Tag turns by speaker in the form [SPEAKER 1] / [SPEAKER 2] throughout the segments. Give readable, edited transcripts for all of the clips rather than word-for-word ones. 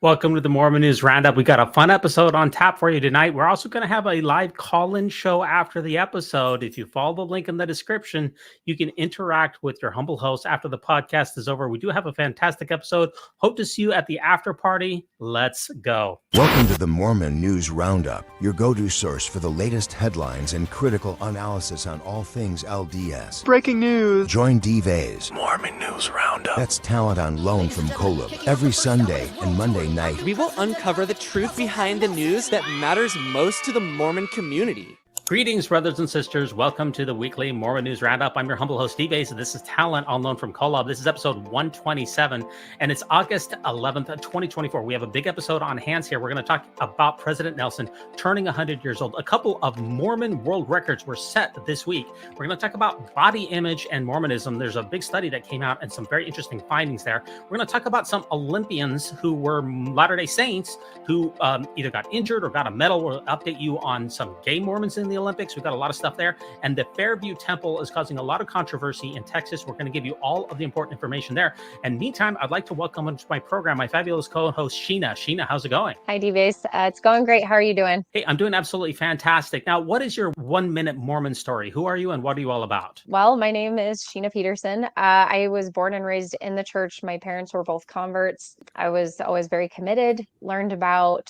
[SPEAKER 1] Welcome to the Mormon News Roundup. We got a fun episode on tap for you tonight. We're also going to have a live call-in show after the episode. If you follow the link in the description, you can interact with your humble host after the podcast is over. We do have a fantastic episode. Hope to see you at the after party. Let's go.
[SPEAKER 2] Welcome to the Mormon News Roundup, your go-to source for the latest headlines and critical analysis on all things LDS.
[SPEAKER 3] Breaking news.
[SPEAKER 2] Join D-Vase,
[SPEAKER 4] Mormon News Roundup.
[SPEAKER 2] that's talent on loan from Kolob, every Sunday and Monday night.
[SPEAKER 3] We will uncover the truth behind the news that matters most to the Mormon community.
[SPEAKER 1] Greetings, brothers and sisters. Welcome to the weekly Mormon News Roundup. I'm your humble host, D-Base, and this is Talent on Loan from Kolob. This is episode 127, and it's August 11th, 2024. We have a big episode on hands here. We're going to talk about President Nelson turning 100 years old. A couple of Mormon world records were set this week. We're going to talk about body image and Mormonism. There's a big study that came out and some very interesting findings there. We're going to talk about some Olympians who were Latter-day Saints who either got injured or got a medal. We'll update you on some gay Mormons in the Olympics. We've got a lot of stuff there. And the Fairview Temple is causing a lot of controversy in Texas. We're going to give you all of the important information there. And meantime, I'd like to welcome into my program my fabulous co-host, Sheena. Sheena, how's it going?
[SPEAKER 5] Hi, D-Base. It's going great. How are you doing?
[SPEAKER 1] Hey, I'm doing absolutely fantastic. Now, what is your 1-minute Mormon story? Who are you and what are you all about?
[SPEAKER 5] Well, my name is Sheena Peterson. I was born and raised in the church. My parents were both converts. I was always very committed, learned about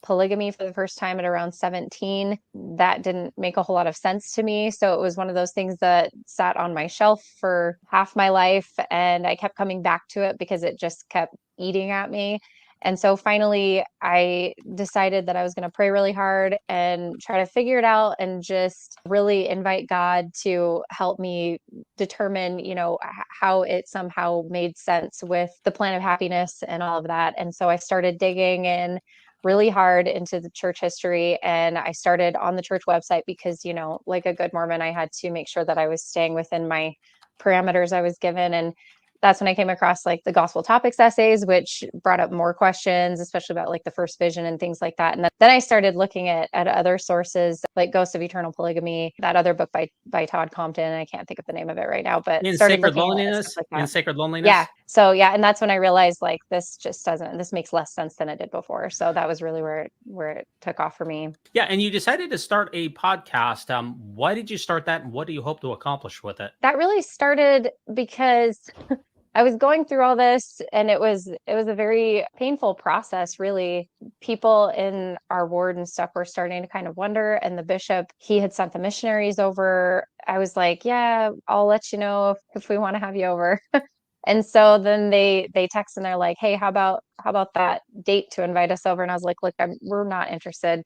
[SPEAKER 5] polygamy for the first time at around 17. That didn't make a whole lot of sense to me. So it was one of those things that sat on my shelf for half my life. And I kept coming back to it because it just kept eating at me. And so finally, I decided that I was going to pray really hard and try to figure it out and just really invite God to help me determine, how it somehow made sense with the plan of happiness and all of that. And so I started digging in really hard into the church history. And I started on the church website because, like a good Mormon, I had to make sure that I was staying within my parameters I was given. And that's when I came across like the gospel topics essays, which brought up more questions, especially about like the first vision and things like that. And then I started looking at other sources like Ghosts of Eternal Polygamy, that other book by Todd Compton. I can't think of the name of it right now, but
[SPEAKER 1] In Sacred Loneliness? In Sacred Loneliness?
[SPEAKER 5] Yeah. So yeah. And that's when I realized like, this makes less sense than it did before. So that was really where it took off for me.
[SPEAKER 1] Yeah. And you decided to start a podcast. Why did you start that and what do you hope to accomplish with it?
[SPEAKER 5] That really started because I was going through all this and it was a very painful process, really. People in our ward and stuff were starting to kind of wonder. And the bishop, he had sent the missionaries over. I was like, yeah, I'll let you know if we want to have you over. And so then they text and they're like, hey, how about that date to invite us over? And I was like, look, we're not interested.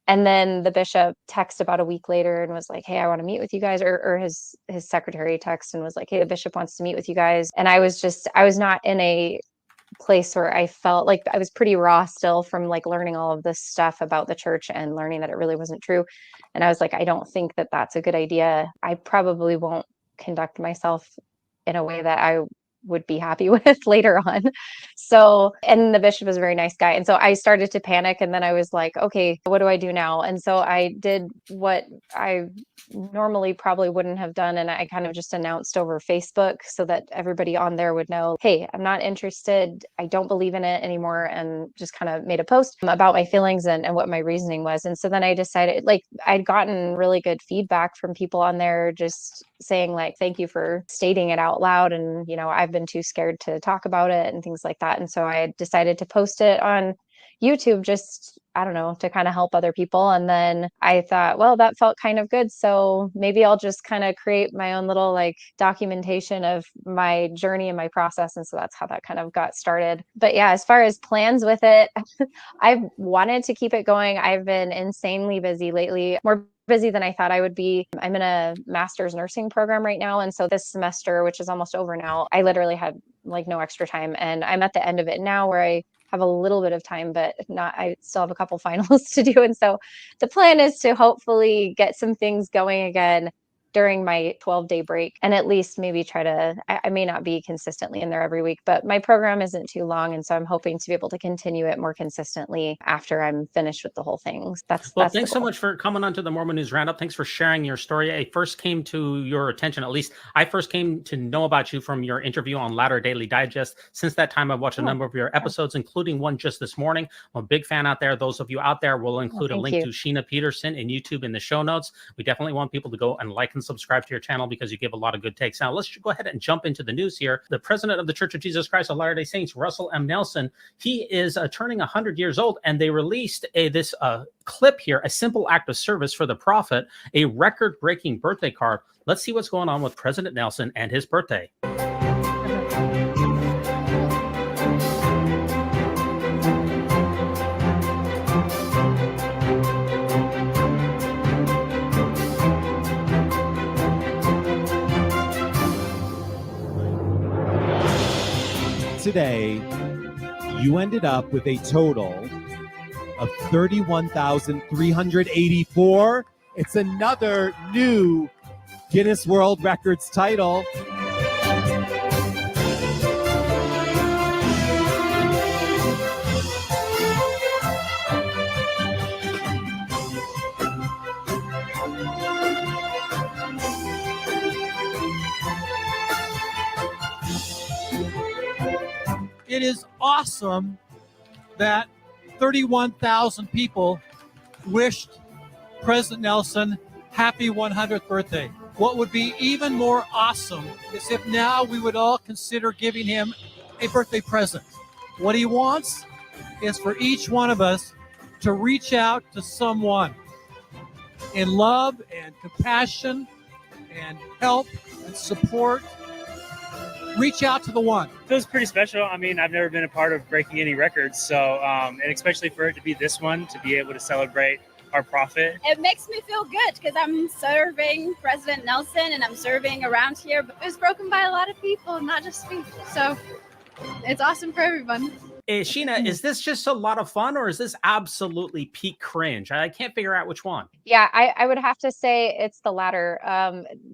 [SPEAKER 5] And then the bishop texted about a week later and was like, hey, I want to meet with you guys. Or his secretary texted and was like, hey, the bishop wants to meet with you guys. And I was not in a place where I felt like I was pretty raw still from like learning all of this stuff about the church and learning that it really wasn't true. And I was like, I don't think that that's a good idea. I probably won't conduct myself in a way that I would be happy with later on. So, and the bishop was a very nice guy. And so I started to panic and then I was like, okay, what do I do now? And so I did what I normally probably wouldn't have done. And I kind of just announced over Facebook so that everybody on there would know, hey, I'm not interested. I don't believe in it anymore. And just kind of made a post about my feelings and what my reasoning was. And so then I decided, like, I'd gotten really good feedback from people on there just saying like, thank you for stating it out loud. And, I've been too scared to talk about it and things like that. And so I decided to post it on YouTube, just, I don't know, to kind of help other people. And then I thought, well, that felt kind of good. So maybe I'll just kind of create my own little like documentation of my journey and my process. And so that's how that kind of got started. But yeah, as far as plans with it, I've wanted to keep it going. I've been insanely busy lately, more busy than I thought I would be. I'm in a master's nursing program right now. And so this semester, which is almost over now, I literally had like no extra time. And I'm at the end of it now where I have a little bit of time, but I still have a couple finals to do. And so the plan is to hopefully get some things going again during my 12-day break, and at least maybe try to, I may not be consistently in there every week, but my program isn't too long. And so I'm hoping to be able to continue it more consistently after I'm finished with the whole thing. That's
[SPEAKER 1] Well,
[SPEAKER 5] the
[SPEAKER 1] thanks so
[SPEAKER 5] goal.
[SPEAKER 1] much for coming on to the Mormon News Roundup. Thanks for sharing your story. I first came to your attention, at least I first came to know about you from your interview on Latter Daily Digest. Since that time, I've watched a number of your episodes, including one just this morning. I'm a big fan out there. Those of you out there, will include a
[SPEAKER 5] thank
[SPEAKER 1] link
[SPEAKER 5] you.
[SPEAKER 1] to Sheena Peterson in YouTube in the show notes. We definitely want people to go and like and subscribe to your channel because you give a lot of good takes. Now, let's go ahead and jump into the news here. The president of the Church of Jesus Christ of Latter-day Saints, Russell M. Nelson, he is turning 100 years old, and they released this clip here, a simple act of service for the prophet, a record-breaking birthday card. Let's see what's going on with President Nelson and his birthday.
[SPEAKER 4] Today, you ended up with a total of 31,384. It's another new Guinness World Records title.
[SPEAKER 6] It is awesome that 31,000 people wished President Nelson happy 100th birthday. What would be even more awesome is if now we would all consider giving him a birthday present. What he wants is for each one of us to reach out to someone in love and compassion and help and support. Reach out to the one.
[SPEAKER 7] Feels pretty special. I mean, I've never been a part of breaking any records, so and especially for it to be this one, to be able to celebrate our prophet.
[SPEAKER 8] It makes me feel good because I'm serving President Nelson and I'm serving around here. But it was broken by a lot of people, not just me. So it's awesome for everyone.
[SPEAKER 1] Sheena, is this just a lot of fun, or is this absolutely peak cringe? I can't figure out which one.
[SPEAKER 5] Yeah, I would have to say it's the latter.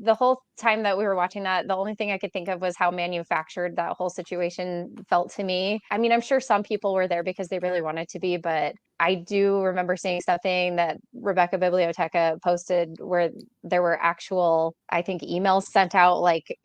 [SPEAKER 5] The whole time that we were watching that, the only thing I could think of was how manufactured that whole situation felt to me. I mean, I'm sure some people were there because they really wanted to be, but I do remember seeing something that Rebecca Biblioteca posted where there were actual, I think, emails sent out like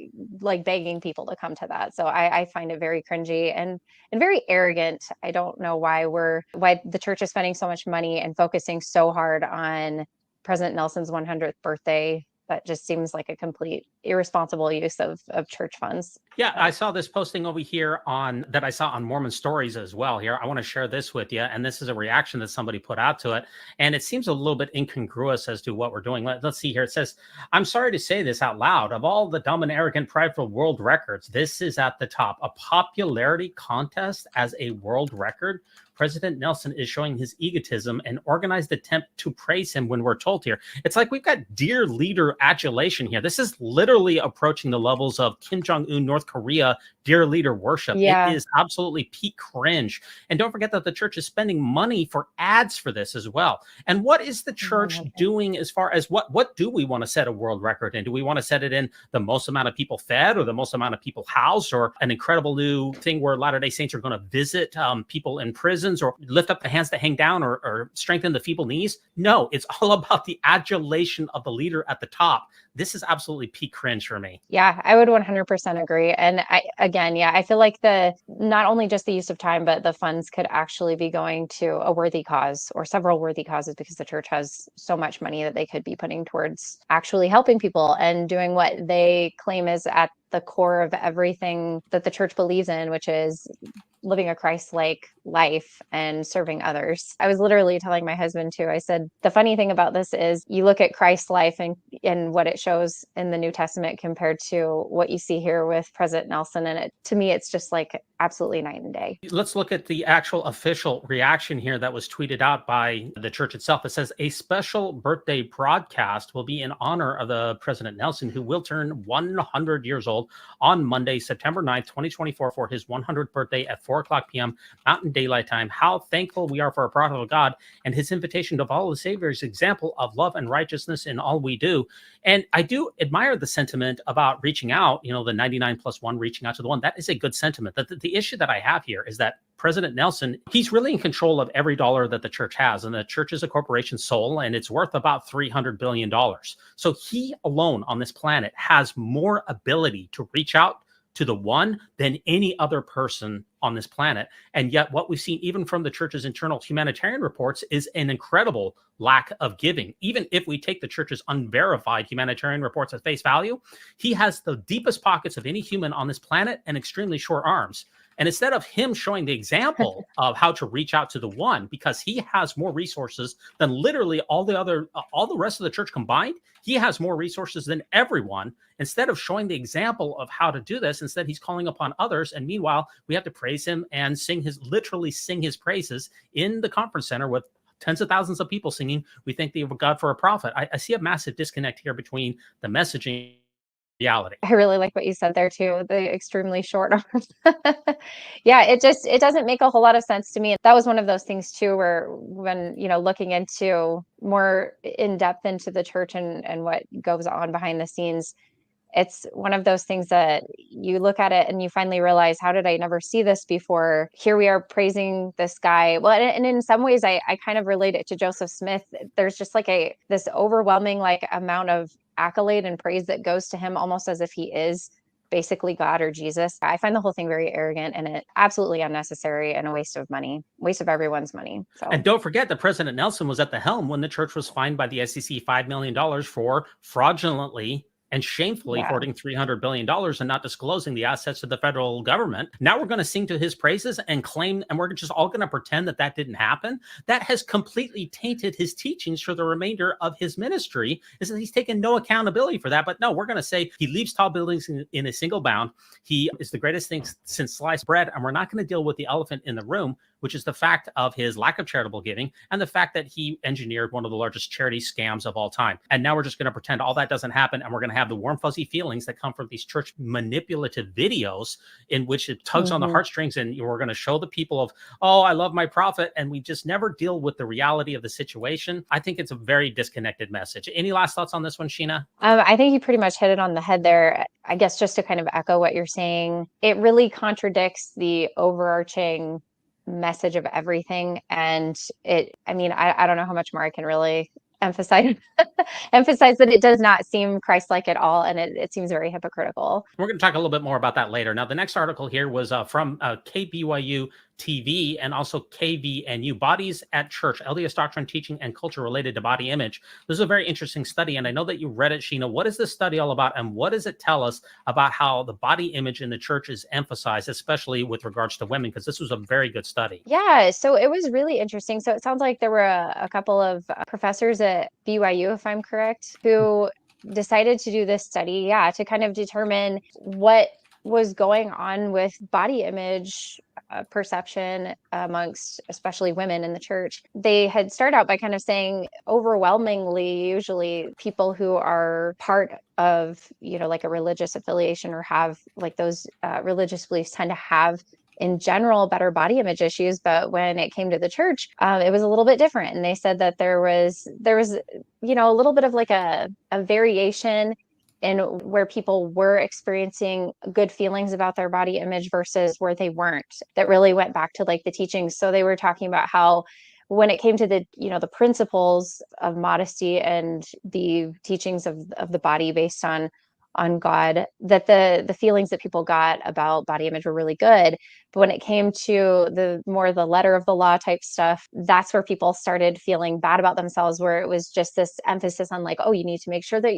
[SPEAKER 5] begging people to come to that. So I find it very cringy and very arrogant. I don't know why the church is spending so much money and focusing so hard on President Nelson's 100th birthday. That just seems like a complete irresponsible use of church funds.
[SPEAKER 1] Yeah, I saw this posting over here that I saw on Mormon Stories as well here. I want to share this with you. And this is a reaction that somebody put out to it. And it seems a little bit incongruous as to what we're doing. Let's see here. It says, I'm sorry to say this out loud. Of all the dumb and arrogant, prideful world records, this is at the top. A popularity contest as a world record. President Nelson is showing his egotism and organized attempt to praise him when we're told here. It's like we've got dear leader adulation here. This is literally approaching the levels of Kim Jong-un, North Korea, dear leader worship.
[SPEAKER 5] Yeah.
[SPEAKER 1] It is absolutely peak cringe. And don't forget that the church is spending money for ads for this as well. And what is the church doing as far as what do we want to set a world record in? Do we want to set it in the most amount of people fed or the most amount of people housed or an incredible new thing where Latter-day Saints are going to visit people in prisons or lift up the hands that hang down or strengthen the feeble knees? No, it's all about the adulation of the leader at the top. This is absolutely peak cringe for me.
[SPEAKER 5] Yeah, I would 100% agree. And I feel like not only just the use of time, but the funds could actually be going to a worthy cause or several worthy causes because the church has so much money that they could be putting towards actually helping people and doing what they claim is at the core of everything that the church believes in, which is living a Christ-like life and serving others. I was literally telling my husband too, I said, the funny thing about this is you look at Christ's life and what it shows in the New Testament compared to what you see here with President Nelson. And to me, it's just like absolutely night and day.
[SPEAKER 1] Let's look at the actual official reaction here that was tweeted out by the church itself. It says a special birthday broadcast will be in honor of the President Nelson, who will turn 100 years old on Monday, September 9th, 2024 for his 100th birthday at 4:00 p.m. Mountain Daylight Time. How thankful we are for our prophet of God and his invitation to follow the Savior's example of love and righteousness in all we do. And I do admire the sentiment about reaching out, the 99 plus one reaching out to the one. That is a good sentiment. The issue that I have here is that President Nelson, he's really in control of every dollar that the church has. And the church is a corporation soul, and it's worth about $300 billion. So he alone on this planet has more ability to reach out to the one than any other person on this planet. And yet what we've seen even from the church's internal humanitarian reports is an incredible lack of giving. Even if we take the church's unverified humanitarian reports at face value, he has the deepest pockets of any human on this planet and extremely short arms. And instead of him showing the example of how to reach out to the one, because he has more resources than literally all the rest of the church combined, he has more resources than everyone. Instead of showing the example of how to do this, instead he's calling upon others. And meanwhile, we have to praise him and literally sing his praises in the conference center with tens of thousands of people singing, "We thank thee, God, for a prophet." I see a massive disconnect here between the messaging reality.
[SPEAKER 5] I really like what you said there too, the extremely short arms. Yeah, it doesn't make a whole lot of sense to me. That was one of those things too, where when, looking into more in depth into the church and what goes on behind the scenes, it's one of those things that you look at it and you finally realize, how did I never see this before? Here we are praising this guy. Well, and in some ways I kind of relate it to Joseph Smith. There's just like this overwhelming amount of accolade and praise that goes to him, almost as if he is basically God or Jesus. I find the whole thing very arrogant and it absolutely unnecessary and a waste of money, waste of everyone's money. So.
[SPEAKER 1] And don't forget that President Nelson was at the helm when the church was fined by the SEC $5 million for fraudulently and shamefully hoarding $300 billion and not disclosing the assets to the federal government. Now we're going to sing to his praises and claim, and we're just all going to pretend that didn't happen. That has completely tainted his teachings for the remainder of his ministry, is that he's taken no accountability for that. But no, we're going to say he leaps tall buildings in a single bound. He is the greatest thing since sliced bread. And we're not going to deal with the elephant in the room, which is the fact of his lack of charitable giving and the fact that he engineered one of the largest charity scams of all time. And now we're just going to pretend all that doesn't happen. And we're going to have the warm, fuzzy feelings that come from these church manipulative videos in which it tugs on the heartstrings. And we're going to show the people of, oh, I love my prophet. And we just never deal with the reality of the situation. I think it's a very disconnected message. Any last thoughts on this one, Sheena?
[SPEAKER 5] I think you pretty much hit it on the head there. I guess just to kind of echo what you're saying, it really contradicts the overarching message of everything. And I don't know how much more I can really emphasize that it does not seem Christ-like at all, and it seems very hypocritical.
[SPEAKER 1] We're going to talk a little bit more about that later. Now, the next article here was from KBYU TV and also KVNU, Bodies at Church, LDS Doctrine, Teaching, and Culture Related to Body Image. This is a very interesting study, and I know that you read it, Sheena. What is this study all about, and what does it tell us about how the body image in the church is emphasized, especially with regards to women? Because this was a very good study.
[SPEAKER 5] Yeah, so it was really interesting. So it sounds like there were a couple of professors at BYU, if I'm correct, who decided to do this study, to kind of determine what was going on with body image perception amongst especially women in the church. They had started out by kind of saying overwhelmingly, usually people who are part of, like a religious affiliation or have like those religious beliefs tend to have in general better body image issues. But when it came to the church, it was a little bit different. And they said that there was, a little bit of like a variation in where people were experiencing good feelings about their body image versus where they weren't. That really went back to like the teachings. So they were talking about how when it came to the, the principles of modesty and the teachings of the body based on God, that the feelings that people got about body image were really good. But when it came to the letter of the law type stuff, that's where people started feeling bad about themselves, where it was just this emphasis on like, oh, you need to make sure that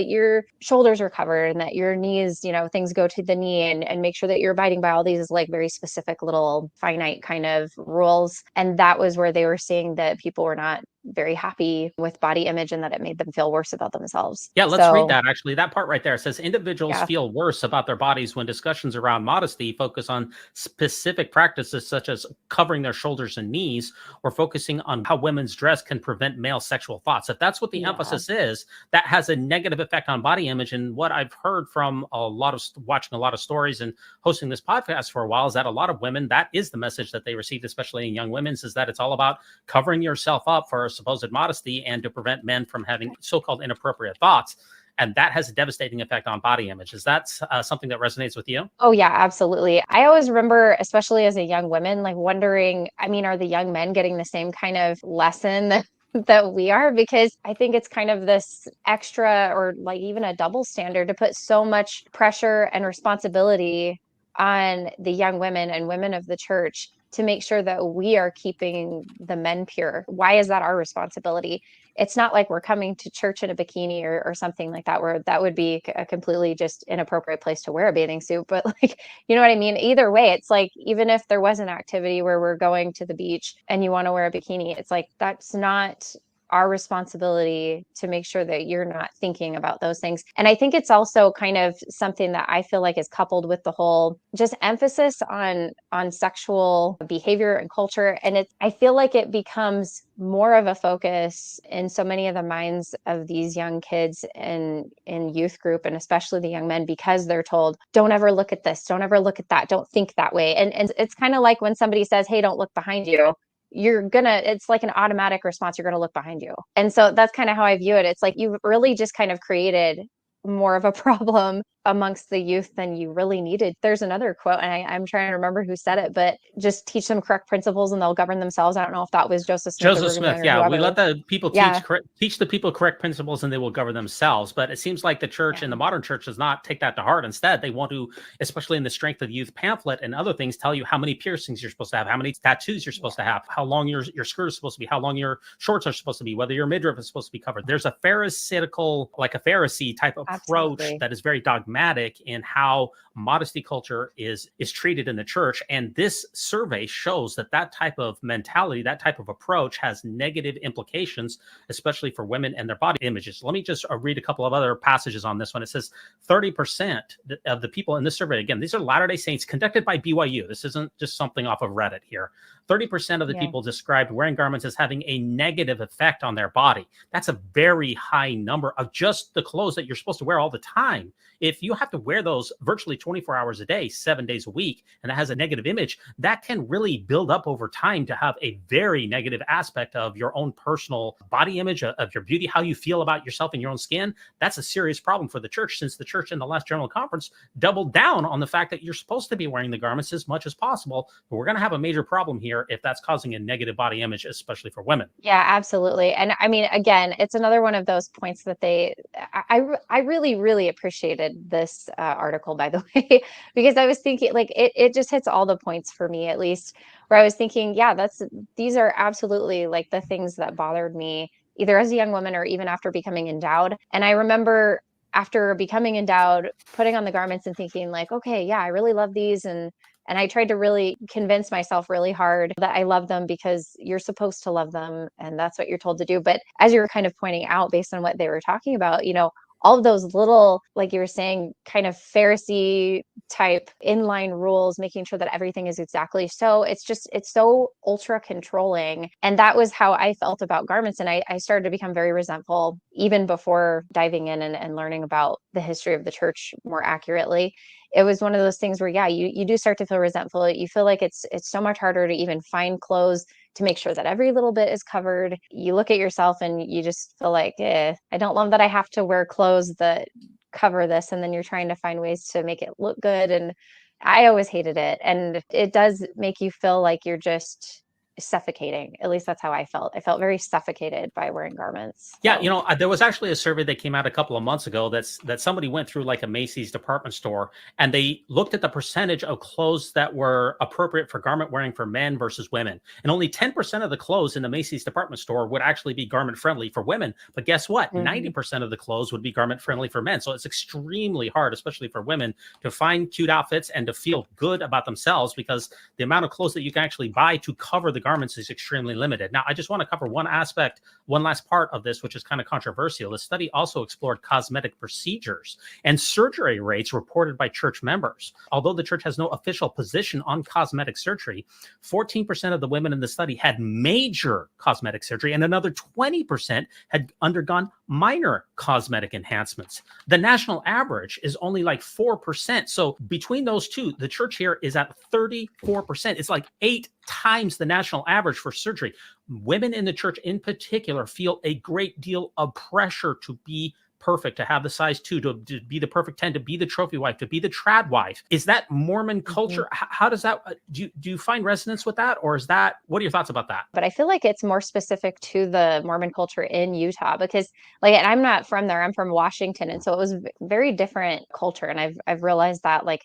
[SPEAKER 5] your shoulders are covered and that your knees, things go to the knee, and make sure that you're abiding by all these like very specific little finite kind of rules. And that was where they were seeing that people were not very happy with body image and that it made them feel worse about themselves.
[SPEAKER 1] Yeah, let's read
[SPEAKER 5] So,
[SPEAKER 1] that actually. That part right there. It says individuals
[SPEAKER 5] yeah.
[SPEAKER 1] feel worse about their bodies when discussions around modesty focus on specific practices such as covering their shoulders and knees or focusing on how women's dress can prevent male sexual thoughts. If that's what the
[SPEAKER 5] Yeah.
[SPEAKER 1] emphasis is, that has a negative effect on body image. And what I've heard from a lot of watching a lot of stories and hosting this podcast for a while is that a lot of women, that is the message that they received, especially in young women's, is that it's all about covering yourself up for supposed modesty and to prevent men from having so-called inappropriate thoughts. And that has a devastating effect on body image. Is that something that resonates with you?
[SPEAKER 5] Oh yeah, absolutely. I always remember, especially as a young woman, like wondering, I mean, are the young men getting the same kind of lesson that we are? Because I think it's kind of this extra or like even a double standard to put so much pressure and responsibility on the young women and women of the church to make sure that we are keeping the men pure. Why is that our responsibility? It's not like we're coming to church in a bikini or something like that, where that would be a completely just inappropriate place to wear a bathing suit. But like, you know what I mean? Either way, it's like, even if there was an activity where we're going to the beach and you want to wear a bikini, it's like, that's not our responsibility to make sure that you're not thinking about those things. And I think it's also kind of something that I feel like is coupled with the whole just emphasis on sexual behavior and culture. And I feel like it becomes more of a focus in so many of the minds of these young kids in youth group, and especially the young men, because they're told, don't ever look at this, don't ever look at that, don't think that way. And it's kind of like when somebody says, hey, don't look behind you, it's like an automatic response. You're going to look behind you. And so that's kind of how I view it. It's like you've really just kind of created more of a problem amongst the youth than you really needed. There's another quote, and I'm trying to remember who said it, but just teach them correct principles and they'll govern themselves. I don't know if that was Joseph Smith.
[SPEAKER 1] Joseph Smith, yeah. We let the people teach the people correct principles and they will govern themselves. But it seems like the church and the modern church does not take that to heart. Instead, they want to, especially in the Strength of Youth pamphlet and other things, tell you how many piercings you're supposed to have, how many tattoos you're supposed to have, how long your skirt is supposed to be, how long your shorts are supposed to be, whether your midriff is supposed to be covered. There's a Pharisaical, like a Pharisee type approach that is very dogmatic in how modesty culture is treated in the church. And this survey shows that type of mentality, that type of approach has negative implications, especially for women and their body images. Let me just read a couple of other passages on this one. It says 30% of the people in this survey, again, these are Latter-day Saints conducted by BYU. This isn't just something off of Reddit here. 30% of the people described wearing garments as having a negative effect on their body. That's a very high number of just the clothes that you're supposed to wear all the time. If you have to wear those virtually 24 hours a day, 7 days a week, and that has a negative image, that can really build up over time to have a very negative aspect of your own personal body image, of your beauty, how you feel about yourself and your own skin. That's a serious problem for the church, since the church in the last General Conference doubled down on the fact that you're supposed to be wearing the garments as much as possible. But we're going to have a major problem here if that's causing a negative body image, especially for women.
[SPEAKER 5] Yeah, absolutely. And I mean, again, it's another one of those points that I really, really appreciated this article, by the way, because I was thinking like it just hits all the points for me, at least, where I was thinking, yeah, these are absolutely like the things that bothered me either as a young woman or even after becoming endowed. And I remember after becoming endowed, putting on the garments and thinking like, okay, yeah, I really love these. And I tried to really convince myself really hard that I love them because you're supposed to love them and that's what you're told to do. But as you were kind of pointing out, based on what they were talking about, all of those little, like you were saying, kind of Pharisee type inline rules, making sure that everything is exactly so. It's so ultra controlling. And that was how I felt about garments. And I started to become very resentful even before diving in and learning about the history of the church more accurately. It was one of those things where, yeah, you do start to feel resentful. You feel like it's so much harder to even find clothes to make sure that every little bit is covered. You look at yourself and you just feel like, I don't love that I have to wear clothes that cover this. And then you're trying to find ways to make it look good. And I always hated it. And it does make you feel like you're just suffocating. At least that's how I felt. I felt very suffocated by wearing garments.
[SPEAKER 1] Yeah, there was actually a survey that came out a couple of months ago that somebody went through like a Macy's department store, and they looked at the percentage of clothes that were appropriate for garment wearing for men versus women. And only 10% of the clothes in the Macy's department store would actually be garment friendly for women. But guess what? 90% of the clothes would be garment friendly for men. So it's extremely hard, especially for women, to find cute outfits and to feel good about themselves, because the amount of clothes that you can actually buy to cover the garments is extremely limited. Now, I just want to cover one last part of this, which is kind of controversial. The study also explored cosmetic procedures and surgery rates reported by church members. Although the church has no official position on cosmetic surgery, 14% of the women in the study had major cosmetic surgery, and another 20% had undergone minor cosmetic enhancements. The national average is only like 4%. So between those two, the church here is at 34%. It's like 8 times the national average for surgery. Women in the church in particular feel a great deal of pressure to be perfect, to have the size 2, to be the perfect 10, to be the trophy wife, to be the trad wife. Is that Mormon culture? How does that, do you find resonance with that? Or is that, what are your thoughts about that?
[SPEAKER 5] But I feel like it's more specific to the Mormon culture in Utah because like, and I'm not from there, I'm from Washington. And so it was very different culture. And I've realized that like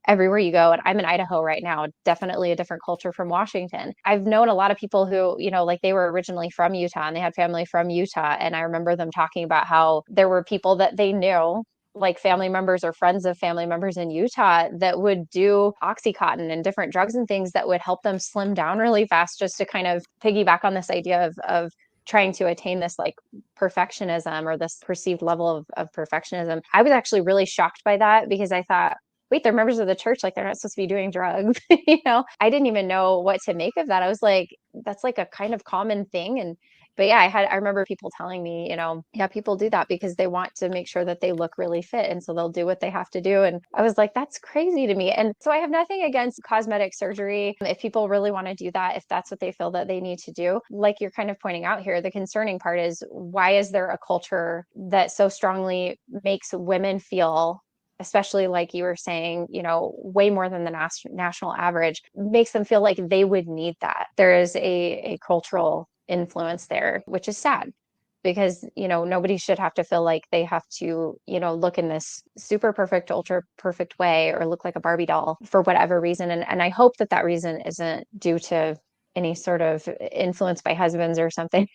[SPEAKER 5] everywhere you go, and I'm in Idaho right now, definitely a different culture from Washington. I've known a lot of people who, you know, like they were originally from Utah and they had family from Utah. And I remember them talking about how there were people that they knew, like family members or friends of family members in Utah, that would do Oxycontin and different drugs and things that would help them slim down really fast, just to kind of piggyback on this idea of trying to attain this like perfectionism or this perceived level of perfectionism. I was actually really shocked by that because I thought, wait, they're members of the church, like they're not supposed to be doing drugs. You know, I didn't even know what to make of that. I was like, that's like a kind of common thing. But yeah, I remember people telling me, you know, yeah, people do that because they want to make sure that they look really fit. And so they'll do what they have to do. And I was like, that's crazy to me. And so I have nothing against cosmetic surgery. If people really want to do that, if that's what they feel that they need to do, like you're kind of pointing out here, the concerning part is, why is there a culture that so strongly makes women feel, especially like you were saying, you know, way more than the national average, makes them feel like they would need that? There is a cultural influence there, which is sad because, you know, nobody should have to feel like they have to, you know, look in this super perfect, ultra perfect way or look like a Barbie doll for whatever reason. And I hope that reason isn't due to any sort of influence by husbands or something.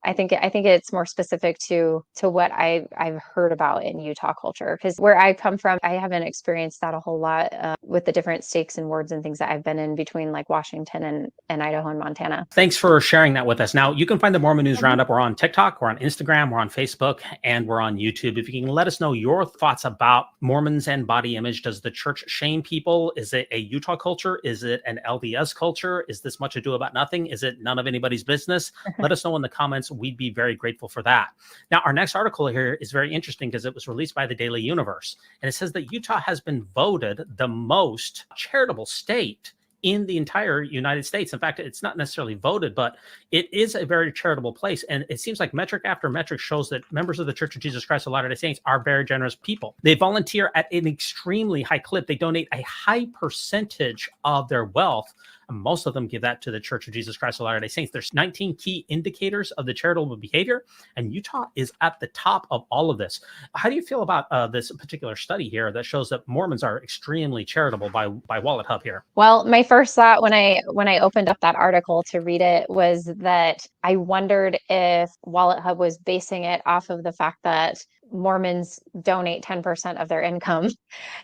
[SPEAKER 5] I think it's more specific to what I've heard about in Utah culture, because where I come from, I haven't experienced that a whole lot with the different stakes and wards and things that I've been in between like Washington and Idaho and Montana.
[SPEAKER 1] Thanks for sharing that with us. Now, you can find the Mormon News Roundup. We're on TikTok, we're on Instagram, we're on Facebook, and we're on YouTube. If you can let us know your thoughts about Mormons and body image. Does the church shame people? Is it a Utah culture? Is it an LDS culture? Is this much ado about nothing? Is it none of anybody's business? Let us know in the comments. We'd be very grateful for that. Now, our next article here is very interesting because it was released by the Daily Universe. And it says that Utah has been voted the most charitable state in the entire United States. In fact, it's not necessarily voted, but it is a very charitable place. And it seems like metric after metric shows that members of the Church of Jesus Christ of Latter-day Saints are very generous people. They volunteer at an extremely high clip. They donate a high percentage of their wealth. And most of them give that to the Church of Jesus Christ of Latter-day Saints. There's 19 key indicators of the charitable behavior, and Utah is at the top of all of this. How do you feel about this particular study here that shows that Mormons are extremely charitable by Wallet Hub here?
[SPEAKER 5] Well, my first thought when I opened up that article to read it was that I wondered if Wallet Hub was basing it off of the fact that Mormons donate 10% of their income.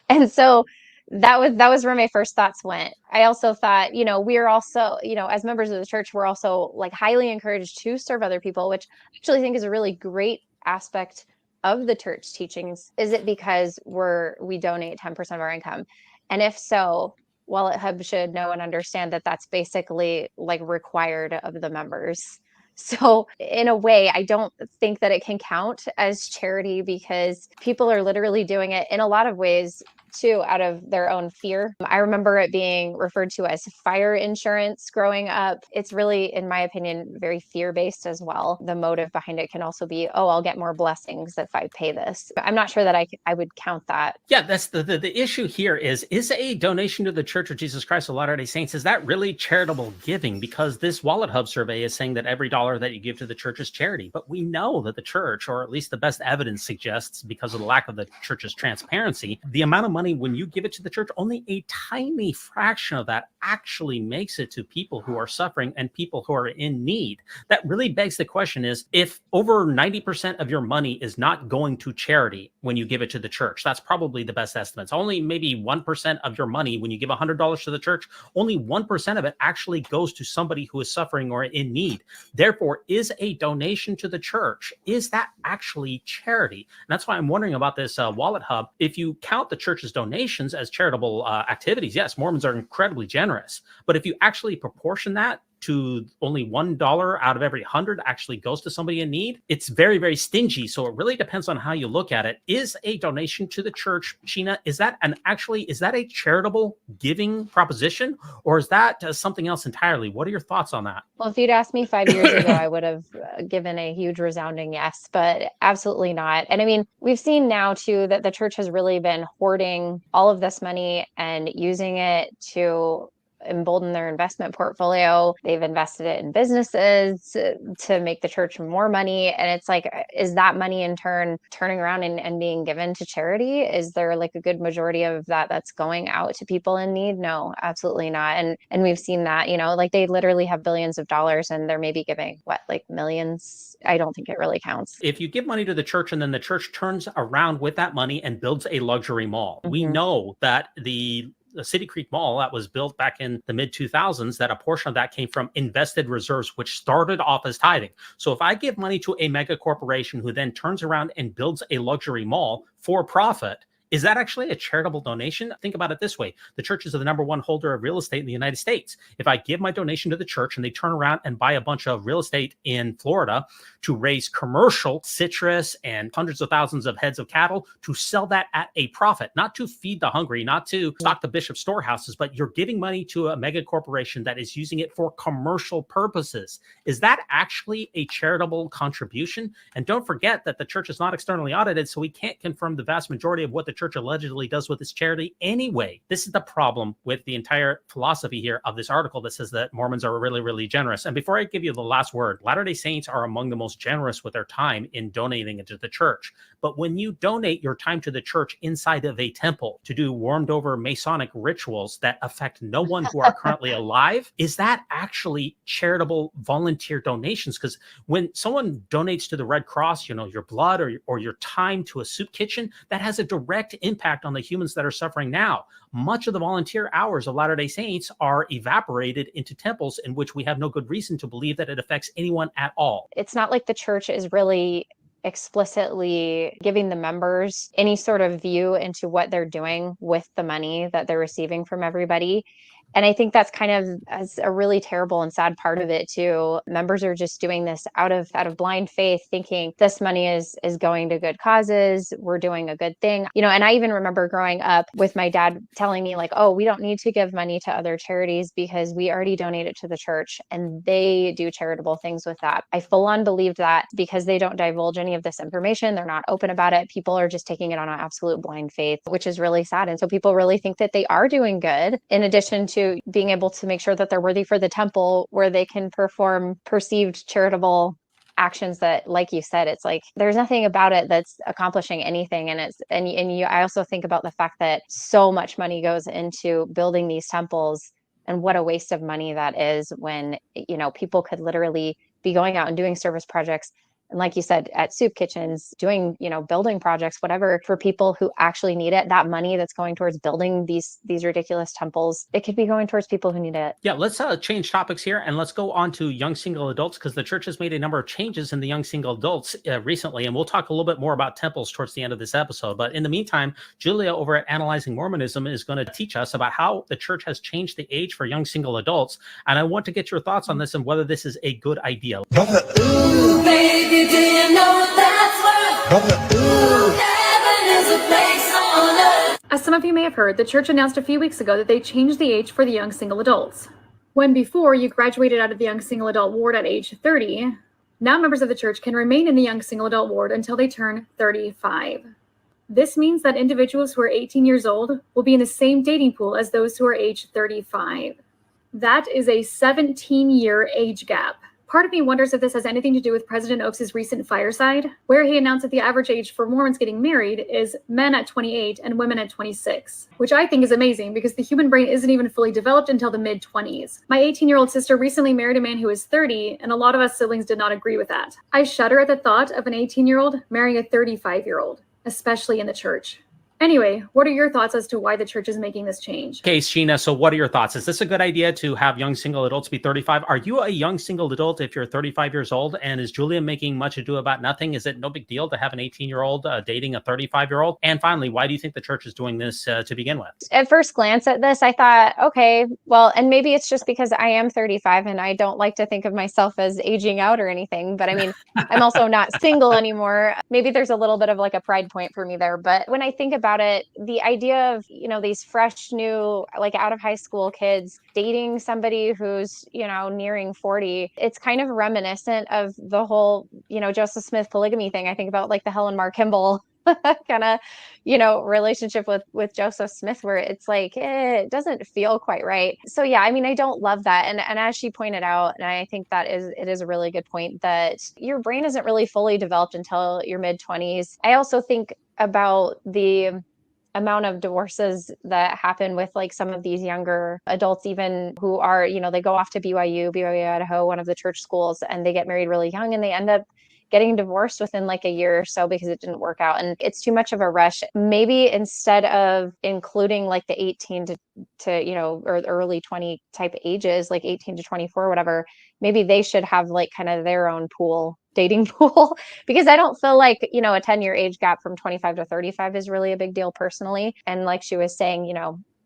[SPEAKER 5] And so that was where my first thoughts went. I also thought, you know, we're also, you know, as members of the church, we're also like highly encouraged to serve other people, which I actually think is a really great aspect of the church teachings. Is it because we donate 10% of our income? And if so, Wallet Hub should know and understand that that's basically like required of the members. So in a way, I don't think that it can count as charity because people are literally doing it in a lot of ways too, out of their own fear. I remember it being referred to as fire insurance growing up. It's really, in my opinion, very fear-based as well. The motive behind it can also be, oh, I'll get more blessings if I pay this. I'm not sure that I would count that.
[SPEAKER 1] Yeah, that's the issue here is a donation to the Church of Jesus Christ of Latter-day Saints, is that really charitable giving? Because this Wallet Hub survey is saying that every dollar that you give to the church is charity. But we know that the church, or at least the best evidence suggests, because of the lack of the church's transparency, the amount of money when you give it to the church, only a tiny fraction of that actually makes it to people who are suffering and people who are in need? That really begs the question is, if over 90% of your money is not going to charity when you give it to the church, that's probably the best estimates. Only maybe 1% of your money, when you give $100 to the church, only 1% of it actually goes to somebody who is suffering or in need. Therefore, is a donation to the church, is that actually charity? And that's why I'm wondering about this wallet hub. If you count the church's donations as charitable activities, yes, Mormons are incredibly generous. But if you actually proportion that to only $1 out of every 100 actually goes to somebody in need, it's very, very stingy. So it really depends on how you look at it. Is a donation to the church, Sheena, is that a charitable giving proposition, or is that something else entirely? What are your thoughts on that?
[SPEAKER 5] Well, if you'd asked me 5 years ago, I would have given a huge resounding yes, but absolutely not. And I mean, we've seen now too that the church has really been hoarding all of this money and using it to embolden their investment portfolio. They've invested it in businesses to make the church more money. And it's like, is that money in turn turning around and being given to charity? Is there like a good majority of that that's going out to people in need? No, absolutely not. And we've seen that, like they literally have billions of dollars and they're maybe giving like millions. I don't think it really counts.
[SPEAKER 1] If you give money to the church and then the church turns around with that money and builds a luxury mall, we know that the City Creek Mall that was built back in the mid 2000s, that a portion of that came from invested reserves, which started off as tithing. So if I give money to a mega corporation who then turns around and builds a luxury mall for profit, is that actually a charitable donation? Think about it this way. The churches are the number one holder of real estate in the United States. If I give my donation to the church and they turn around and buy a bunch of real estate in Florida to raise commercial citrus and hundreds of thousands of heads of cattle to sell that at a profit, not to feed the hungry, not to stock the bishop's storehouses, but you're giving money to a mega corporation that is using it for commercial purposes. Is that actually a charitable contribution? And don't forget that the church is not externally audited, so we can't confirm the vast majority of what the church allegedly does with its charity anyway. This is the problem with the entire philosophy here of this article that says that Mormons are really, really generous. And before I give you the last word, Latter-day Saints are among the most generous with their time in donating it to the church. But when you donate your time to the church inside of a temple to do warmed over Masonic rituals that affect no one who are currently alive, is that actually charitable volunteer donations? Because when someone donates to the Red Cross, your blood or your time to a soup kitchen, that has a direct impact on the humans that are suffering now. Much of the volunteer hours of Latter-day Saints are evaporated into temples in which we have no good reason to believe that it affects anyone at all.
[SPEAKER 5] It's not like the church is really explicitly giving the members any sort of view into what they're doing with the money that they're receiving from everybody. And I think that's kind of as a really terrible and sad part of it too. Members are just doing this out of blind faith, thinking this money is going to good causes. We're doing a good thing. And I even remember growing up with my dad telling me like, oh, we don't need to give money to other charities because we already donate it to the church and they do charitable things with that. I full on believed that because they don't divulge any of this information. They're not open about it. People are just taking it on an absolute blind faith, which is really sad. And so people really think that they are doing good in addition to being able to make sure that they're worthy for the temple where they can perform perceived charitable actions that, like you said, it's like there's nothing about it that's accomplishing anything. And I also think about the fact that so much money goes into building these temples and what a waste of money that is when, people could literally be going out and doing service projects. And like you said, at soup kitchens, doing, building projects, whatever, for people who actually need it, that money that's going towards building these ridiculous temples, it could be going towards people who need it.
[SPEAKER 1] Yeah, let's change topics here and let's go on to young single adults, because the church has made a number of changes in the young single adults recently. And we'll talk a little bit more about temples towards the end of this episode. But in the meantime, Julia over at Analyzing Mormonism is going to teach us about how the church has changed the age for young single adults. And I want to get your thoughts on this and whether this is a good idea.
[SPEAKER 9] Ooh, baby, do you know that's where heaven is a place on earth?
[SPEAKER 10] As some of you may have heard, the church announced a few weeks ago that they changed the age for the young single adults. When before you graduated out of the young single adult ward at age 30, now members of the church can remain in the young single adult ward until they turn 35. This means that individuals who are 18 years old will be in the same dating pool as those who are age 35. That is a 17-year age gap. Part of me wonders if this has anything to do with President Oaks' recent fireside, where he announced that the average age for Mormons getting married is men at 28 and women at 26, which I think is amazing because the human brain isn't even fully developed until the mid-20s. My 18-year-old sister recently married a man who was 30, and a lot of us siblings did not agree with that. I shudder at the thought of an 18-year-old marrying a 35-year-old, especially in the church. Anyway, what are your thoughts as to why the church is making this change?
[SPEAKER 1] Okay, Sheena, so what are your thoughts? Is this a good idea to have young single adults be 35? Are you a young single adult if you're 35 years old? And is Julia making much ado about nothing? Is it no big deal to have an 18-year-old dating a 35-year-old? And finally, why do you think the church is doing this to begin with?
[SPEAKER 5] At first glance at this, I thought, okay, well, and maybe it's just because I am 35 and I don't like to think of myself as aging out or anything. But I mean, I'm also not single anymore. Maybe there's a little bit of like a pride point for me there. But when I think about it, the idea of, these fresh, new, like out of high school kids dating somebody who's, nearing 40, it's kind of reminiscent of the whole, Joseph Smith polygamy thing. I think about like the Helen Mar Kimball kind of, relationship with Joseph Smith, where it's like, it doesn't feel quite right. So yeah, I mean, I don't love that. And as she pointed out, and I think it is a really good point, that your brain isn't really fully developed until your mid-20s. I also think about the amount of divorces that happen with like some of these younger adults, even who are, they go off to BYU, Idaho, one of the church schools, and they get married really young and they end up getting divorced within like a year or so because it didn't work out. And it's too much of a rush. Maybe instead of including like the 18 to or early 20 type ages, like 18 to 24, whatever, maybe they should have like kind of their own dating pool, because I don't feel like, a 10-year age gap from 25 to 35 is really a big deal personally. And like she was saying,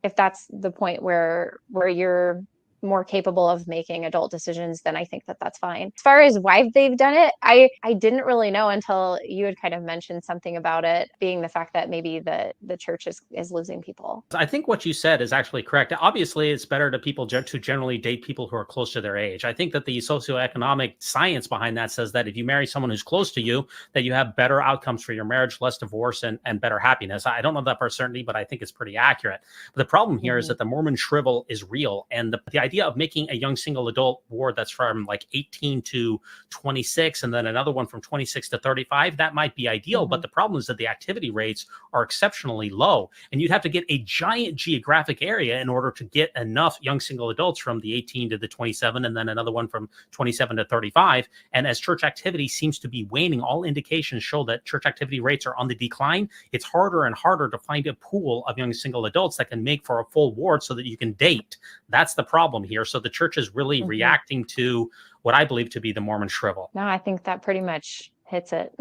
[SPEAKER 5] if that's the point where you're more capable of making adult decisions, then I think that that's fine. As far as why they've done it, I didn't really know until you had kind of mentioned something about it being the fact that maybe the church is losing people.
[SPEAKER 1] I think what you said is actually correct. Obviously, it's better to generally date people who are close to their age. I think that the socioeconomic science behind that says that if you marry someone who's close to you, that you have better outcomes for your marriage, less divorce, and better happiness. I don't know that for certainty, but I think it's pretty accurate. But the problem here is that the Mormon shrivel is real. And the idea of making a young single adult ward that's from like 18 to 26 and then another one from 26 to 35, that might be ideal. But the problem is that the activity rates are exceptionally low, and you'd have to get a giant geographic area in order to get enough young single adults from the 18 to the 27 and then another one from 27 to 35. And as church activity seems to be waning, all indications show that church activity rates are on the decline. It's harder and harder to find a pool of young single adults that can make for a full ward so that you can date. That's the problem here. So the church is really reacting to what I believe to be the Mormon shrivel.
[SPEAKER 5] No, I think that pretty much hits it.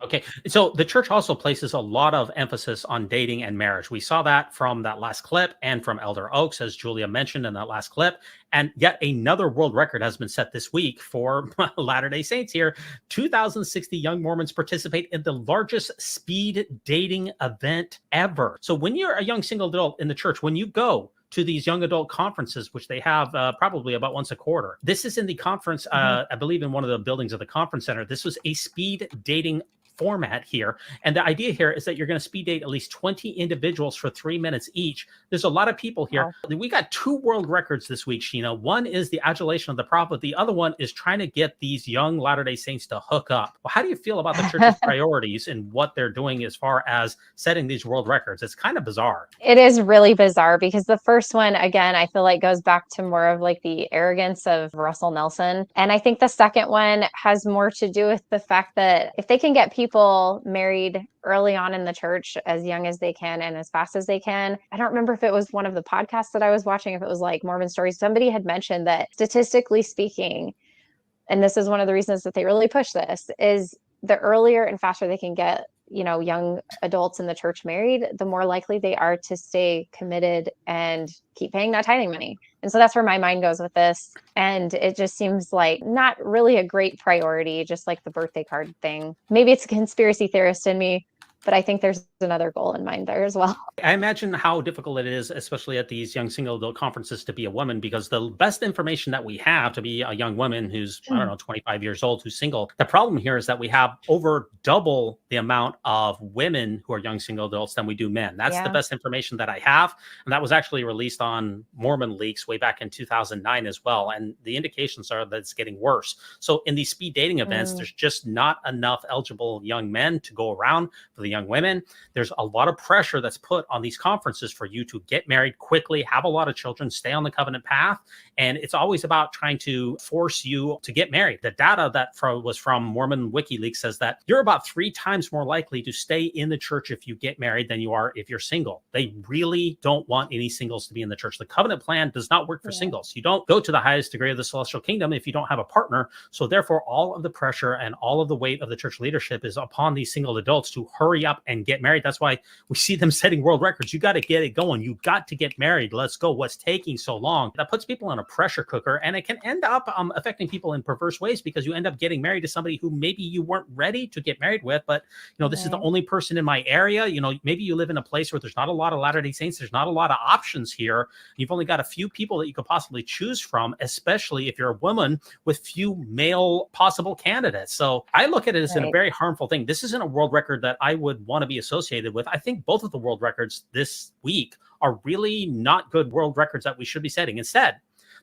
[SPEAKER 1] Okay. So the church also places a lot of emphasis on dating and marriage. We saw that from that last clip and from Elder Oaks, as Julia mentioned in that last clip. And yet another world record has been set this week for Latter-day Saints here. 2,060 young Mormons participate in the largest speed dating event ever. So when you're a young single adult in the church, when you go to these young adult conferences, which they have probably about once a quarter. This is in the conference, I believe in one of the buildings of the conference center. This was a speed dating format here. And the idea here is that you're going to speed date at least 20 individuals for 3 minutes each. There's a lot of people here. Wow. We got 2 world records this week, Sheena. One is the adulation of the prophet. The other one is trying to get these young Latter-day Saints to hook up. Well, how do you feel about the church's priorities and what they're doing as far as setting these world records? It's kind of bizarre.
[SPEAKER 5] It is really bizarre because the first one, again, I feel like goes back to more of like the arrogance of Russell Nelson. And I think the second one has more to do with the fact that if they can get people married early on in the church, as young as they can and as fast as they can. I don't remember if it was one of the podcasts that I was watching, if it was like Mormon Stories, somebody had mentioned that statistically speaking, and this is one of the reasons that they really push this, is the earlier and faster they can get, young adults in the church married, the more likely they are to stay committed and keep paying that tithing money. And so that's where my mind goes with this. And it just seems like not really a great priority, just like the birthday card thing. Maybe it's a conspiracy theorist in me, but I think there's another goal in mind there as well.
[SPEAKER 1] I imagine how difficult it is, especially at these young single adult conferences, to be a woman, because the best information that we have to be a young woman who's, I don't know, 25 years old, who's single. The problem here is that we have over double the amount of women who are young single adults than we do men. That's the best information that I have. And that was actually released on Mormon Leaks way back in 2009 as well. And the indications are that it's getting worse. So in these speed dating events, there's just not enough eligible young men to go around for the young women. There's a lot of pressure that's put on these conferences for you to get married quickly, have a lot of children, stay on the covenant path. And it's always about trying to force you to get married. The data that was from Mormon WikiLeaks says that you're about 3 times more likely to stay in the church if you get married than you are if you're single. They really don't want any singles to be in the church. The covenant plan does not work for singles. You don't go to the highest degree of the celestial kingdom if you don't have a partner. So therefore, all of the pressure and all of the weight of the church leadership is upon these single adults to hurry up and get married. That's why we see them setting world records. You got to get it going. You got to get married. Let's go. What's taking so long? That puts people in a pressure cooker, and it can end up affecting people in perverse ways, because you end up getting married to somebody who maybe you weren't ready to get married with, but this is the only person in my area. Maybe you live in a place where there's not a lot of Latter-day Saints. There's not a lot of options here. You've only got a few people that you could possibly choose from, especially if you're a woman with few male possible candidates. So I look at it as a very harmful thing. This isn't a world record that I would want to be associated with. I think both of the world records this week are really not good world records that we should be setting. Instead,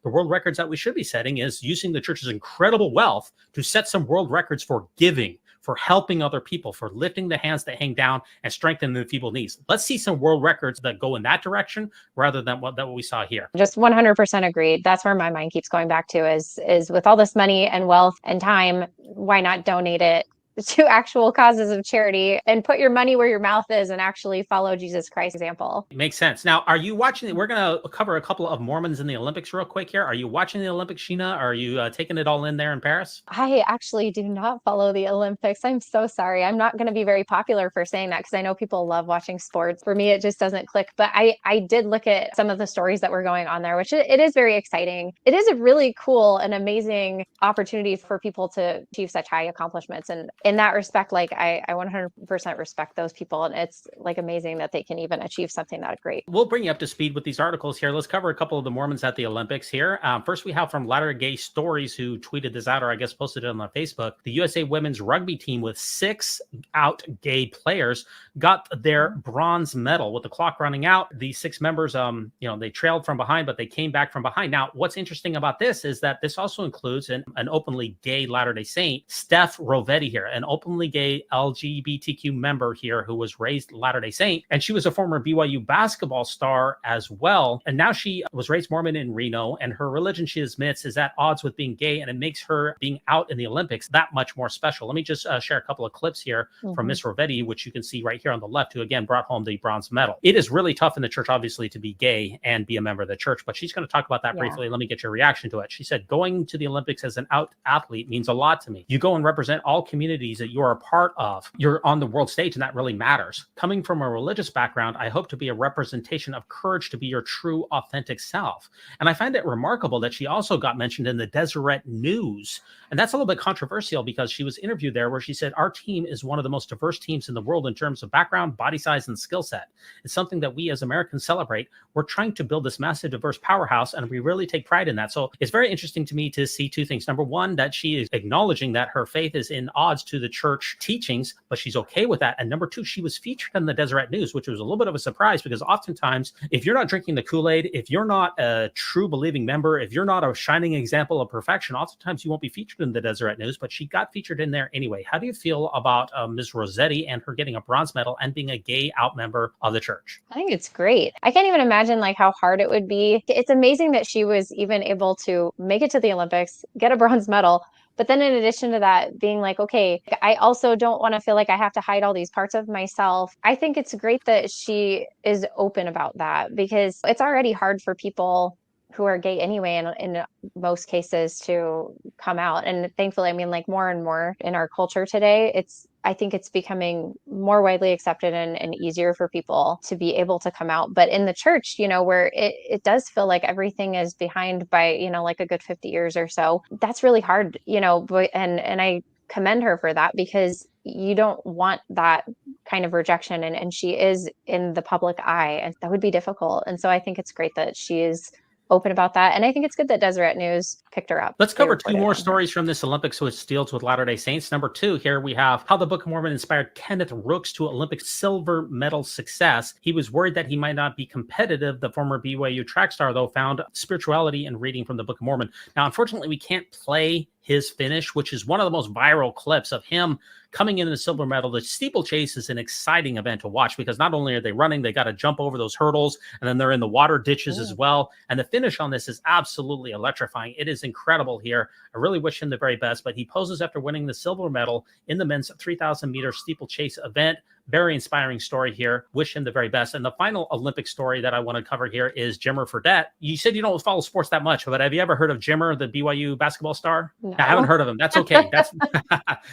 [SPEAKER 1] the world records that we should be setting is using the church's incredible wealth to set some world records for giving, for helping other people, for lifting the hands that hang down and strengthening the feeble knees. Let's see some world records that go in that direction rather than what we saw here.
[SPEAKER 5] Just 100% agreed. That's where my mind keeps going back to is with all this money and wealth and time, why not donate it to actual causes of charity and put your money where your mouth is and actually follow Jesus Christ's example?
[SPEAKER 1] It makes sense. Now, are you watching? We're going to cover a couple of Mormons in the Olympics real quick here. Are you watching the Olympics, Sheena? Are you taking it all in there in Paris?
[SPEAKER 5] I actually do not follow the Olympics. I'm so sorry. I'm not going to be very popular for saying that, because I know people love watching sports. For me, it just doesn't click. But I did look at some of the stories that were going on there, which it is very exciting. It is a really cool and amazing opportunity for people to achieve such high accomplishments. And in that respect, like I 100% respect those people, and it's like amazing that they can even achieve something that great.
[SPEAKER 1] We'll bring you up to speed with these articles here. Let's cover a couple of the Mormons at the Olympics here. First, we have from Latter-day Stories, who tweeted this out, or I guess posted it on Facebook. The USA women's rugby team with 6 out gay players got their bronze medal. With the clock running out, the 6 members, they trailed from behind, but they came back from behind. Now, what's interesting about this is that this also includes an openly gay Latter-day Saint, Steph Rovetti here, an openly gay LGBTQ member here who was raised Latter-day Saint. And she was a former BYU basketball star as well. And now she was raised Mormon in Reno, and her religion, she admits, is at odds with being gay, and it makes her being out in the Olympics that much more special. Let me just share a couple of clips here from Miss Rovetti, which you can see right here on the left, who again brought home the bronze medal. It is really tough in the church, obviously, to be gay and be a member of the church, but she's going to talk about that briefly. Let me get your reaction to it. She said, going to the Olympics as an out athlete means a lot to me. You go and represent all communities that you are a part of. You're on the world stage, and that really matters. Coming from a religious background, I hope to be a representation of courage to be your true, authentic self. And I find it remarkable that she also got mentioned in the Deseret News. And that's a little bit controversial, because she was interviewed there where she said, our team is one of the most diverse teams in the world in terms of background, body size, and skill set. It's something that we as Americans celebrate. We're trying to build this massive, diverse powerhouse, and we really take pride in that. So it's very interesting to me to see 2 things. Number one, that she is acknowledging that her faith is in odds to the church teachings, but she's okay with that. And number 2, she was featured in the Deseret News, which was a little bit of a surprise, because oftentimes, if you're not drinking the Kool-Aid, if you're not a true believing member, if you're not a shining example of perfection, oftentimes you won't be featured in the Deseret News, but she got featured in there anyway. How do you feel about Ms. Rossetti and her getting a bronze medal and being a gay out member of the church?
[SPEAKER 5] I think it's great. I can't even imagine like how hard it would be. It's amazing that she was even able to make it to the Olympics, get a bronze medal. But then in addition to that, being like, okay, I also don't want to feel like I have to hide all these parts of myself. I think it's great that she is open about that, because it's already hard for people who are gay anyway, in most cases, to come out. And thankfully, I mean, like more and more in our culture today, I think it's becoming more widely accepted and easier for people to be able to come out. But in the church, where it does feel like everything is behind by, like a good 50 years or so, that's really hard, and I commend her for that, because you don't want that kind of rejection, and she is in the public eye, and that would be difficult. And so I think it's great that she is open about that. And I think it's good that Deseret News picked her up.
[SPEAKER 1] Let's
[SPEAKER 5] They
[SPEAKER 1] cover two
[SPEAKER 5] reported
[SPEAKER 1] more
[SPEAKER 5] on her.
[SPEAKER 1] stories from this Olympics, which deals with Latter-day Saints. Number 2, here we have how the Book of Mormon inspired Kenneth Rooks to Olympic silver medal success. He was worried that he might not be competitive. The former BYU track star, though, found spirituality in reading from the Book of Mormon. Now, unfortunately, we can't play his finish, which is one of the most viral clips of him coming in the silver medal. The steeplechase is an exciting event to watch because not only are they running, they got to jump over those hurdles, and then they're in the water ditches as well. And the finish on this is absolutely electrifying. It is incredible here. I really wish him the very best, but he poses after winning the silver medal in the men's 3,000 meter steeplechase event. Very inspiring story here. Wish him the very best. And the final Olympic story that I want to cover here is Jimmer Fredette. You said you don't follow sports that much, but have you ever heard of Jimmer, the BYU basketball star?
[SPEAKER 5] No.
[SPEAKER 1] I haven't heard of him. That's okay.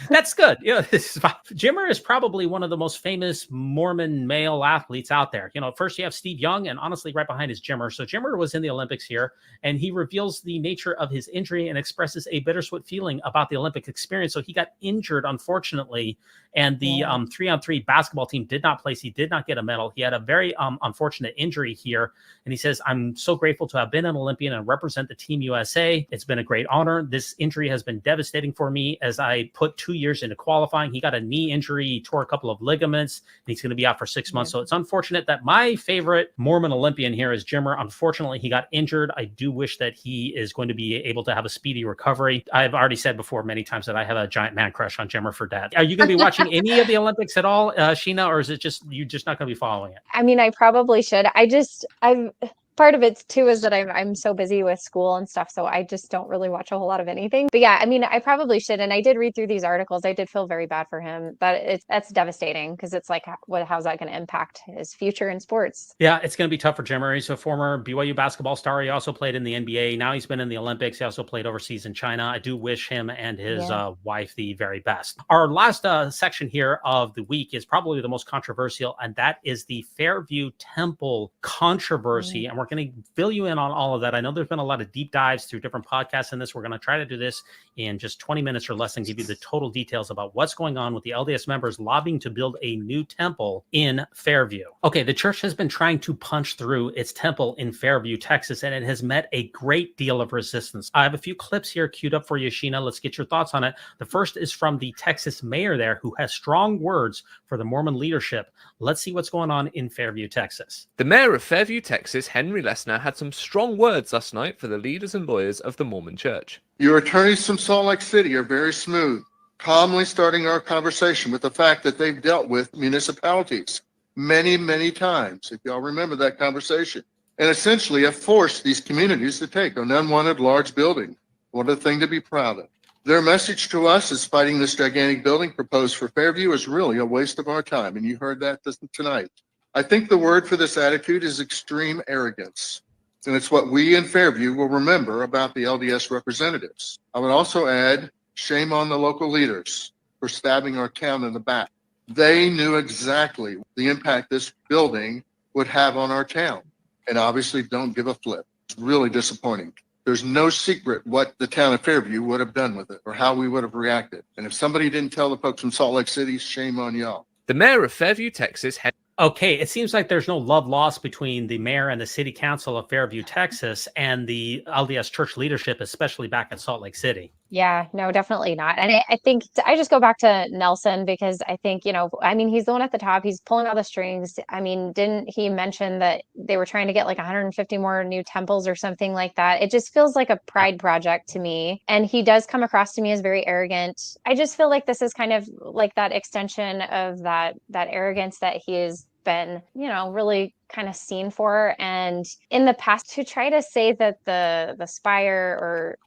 [SPEAKER 1] That's good. Jimmer is probably one of the most famous Mormon male athletes out there. First you have Steve Young, and honestly, right behind is Jimmer. So Jimmer was in the Olympics here, and he reveals the nature of his injury and expresses a bittersweet feeling about the Olympic experience. So he got injured, unfortunately, and the 3-on-3 basketball team did not place. He did not get a medal. He had a very unfortunate injury here. And he says, I'm so grateful to have been an Olympian and represent the Team USA. It's been a great honor. This injury has been devastating for me as I put 2 years into qualifying. He got a knee injury, he tore a couple of ligaments, and he's going to be out for 6 months. So it's unfortunate that my favorite Mormon Olympian here is Jimmer. Unfortunately, he got injured. I do wish that he is going to be able to have a speedy recovery. I've already said before many times that I have a giant man crush on Jimmer Fredette. Are you going to be watching any of the Olympics at all, Sheena, or is it just you're just not going to be following it?
[SPEAKER 5] I mean, I probably should. I've part of it too is that I'm so busy with school and stuff, so I just don't really watch a whole lot of anything. But yeah, I mean, I probably should. And I did read through these articles. I did feel very bad for him. That's devastating because it's like, how's that going to impact his future in sports?
[SPEAKER 1] Yeah, it's going to be tough for Jimmer. He's a former BYU basketball star. He also played in the NBA. Now he's been in the Olympics. He also played overseas in China. I do wish him and his wife the very best. Our last section here of the week is probably the most controversial, and that is the Fairview Temple controversy. And we're going to fill you in on all of that. I know there's been a lot of deep dives through different podcasts in this. We're going to try to do this in just 20 minutes or less and give you the total details about what's going on with the LDS members lobbying to build a new temple in Fairview. Okay, the church has been trying to punch through its temple in Fairview, Texas, and it has met a great deal of resistance. I have a few clips here queued up for you, Sheena. Let's get your thoughts on it. The first is from the Texas mayor there, who has strong words for the Mormon leadership. Let's see what's going on in Fairview, Texas.
[SPEAKER 3] The mayor of Fairview, Texas, Henry Lesnar, had some strong words last night for the leaders and lawyers of the Mormon Church.
[SPEAKER 11] Your attorneys from Salt Lake City are very smooth, calmly starting our conversation with the fact that they've dealt with municipalities many, many times, if y'all remember that conversation, and essentially have forced these communities to take an unwanted large building. What a thing to be proud of. Their message to us is fighting this gigantic building proposed for Fairview is really a waste of our time, and you heard that tonight. I think the word for this attitude is extreme arrogance, and it's what we in Fairview will remember about the LDS representatives. I would also add, shame on the local leaders for stabbing our town in the back. They knew exactly the impact this building would have on our town, and obviously don't give a flip. It's really disappointing. There's no secret what the town of Fairview would have done with it or how we would have reacted. And if somebody didn't tell the folks from Salt Lake City, shame on y'all.
[SPEAKER 3] The mayor of Fairview, Texas,
[SPEAKER 1] Okay, it seems like there's no love lost between the mayor and the city council of Fairview, Texas, and the LDS church leadership, especially back in Salt Lake City.
[SPEAKER 5] Yeah, no, definitely not. And I think I just go back to Nelson because I think, he's the one at the top. He's pulling all the strings. I mean, didn't he mention that they were trying to get like 150 more new temples or something like that? It just feels like a pride project to me. And he does come across to me as very arrogant. I just feel like this is kind of like that extension of that arrogance that he has been, really kind of seen for. And in the past, to try to say that the spire or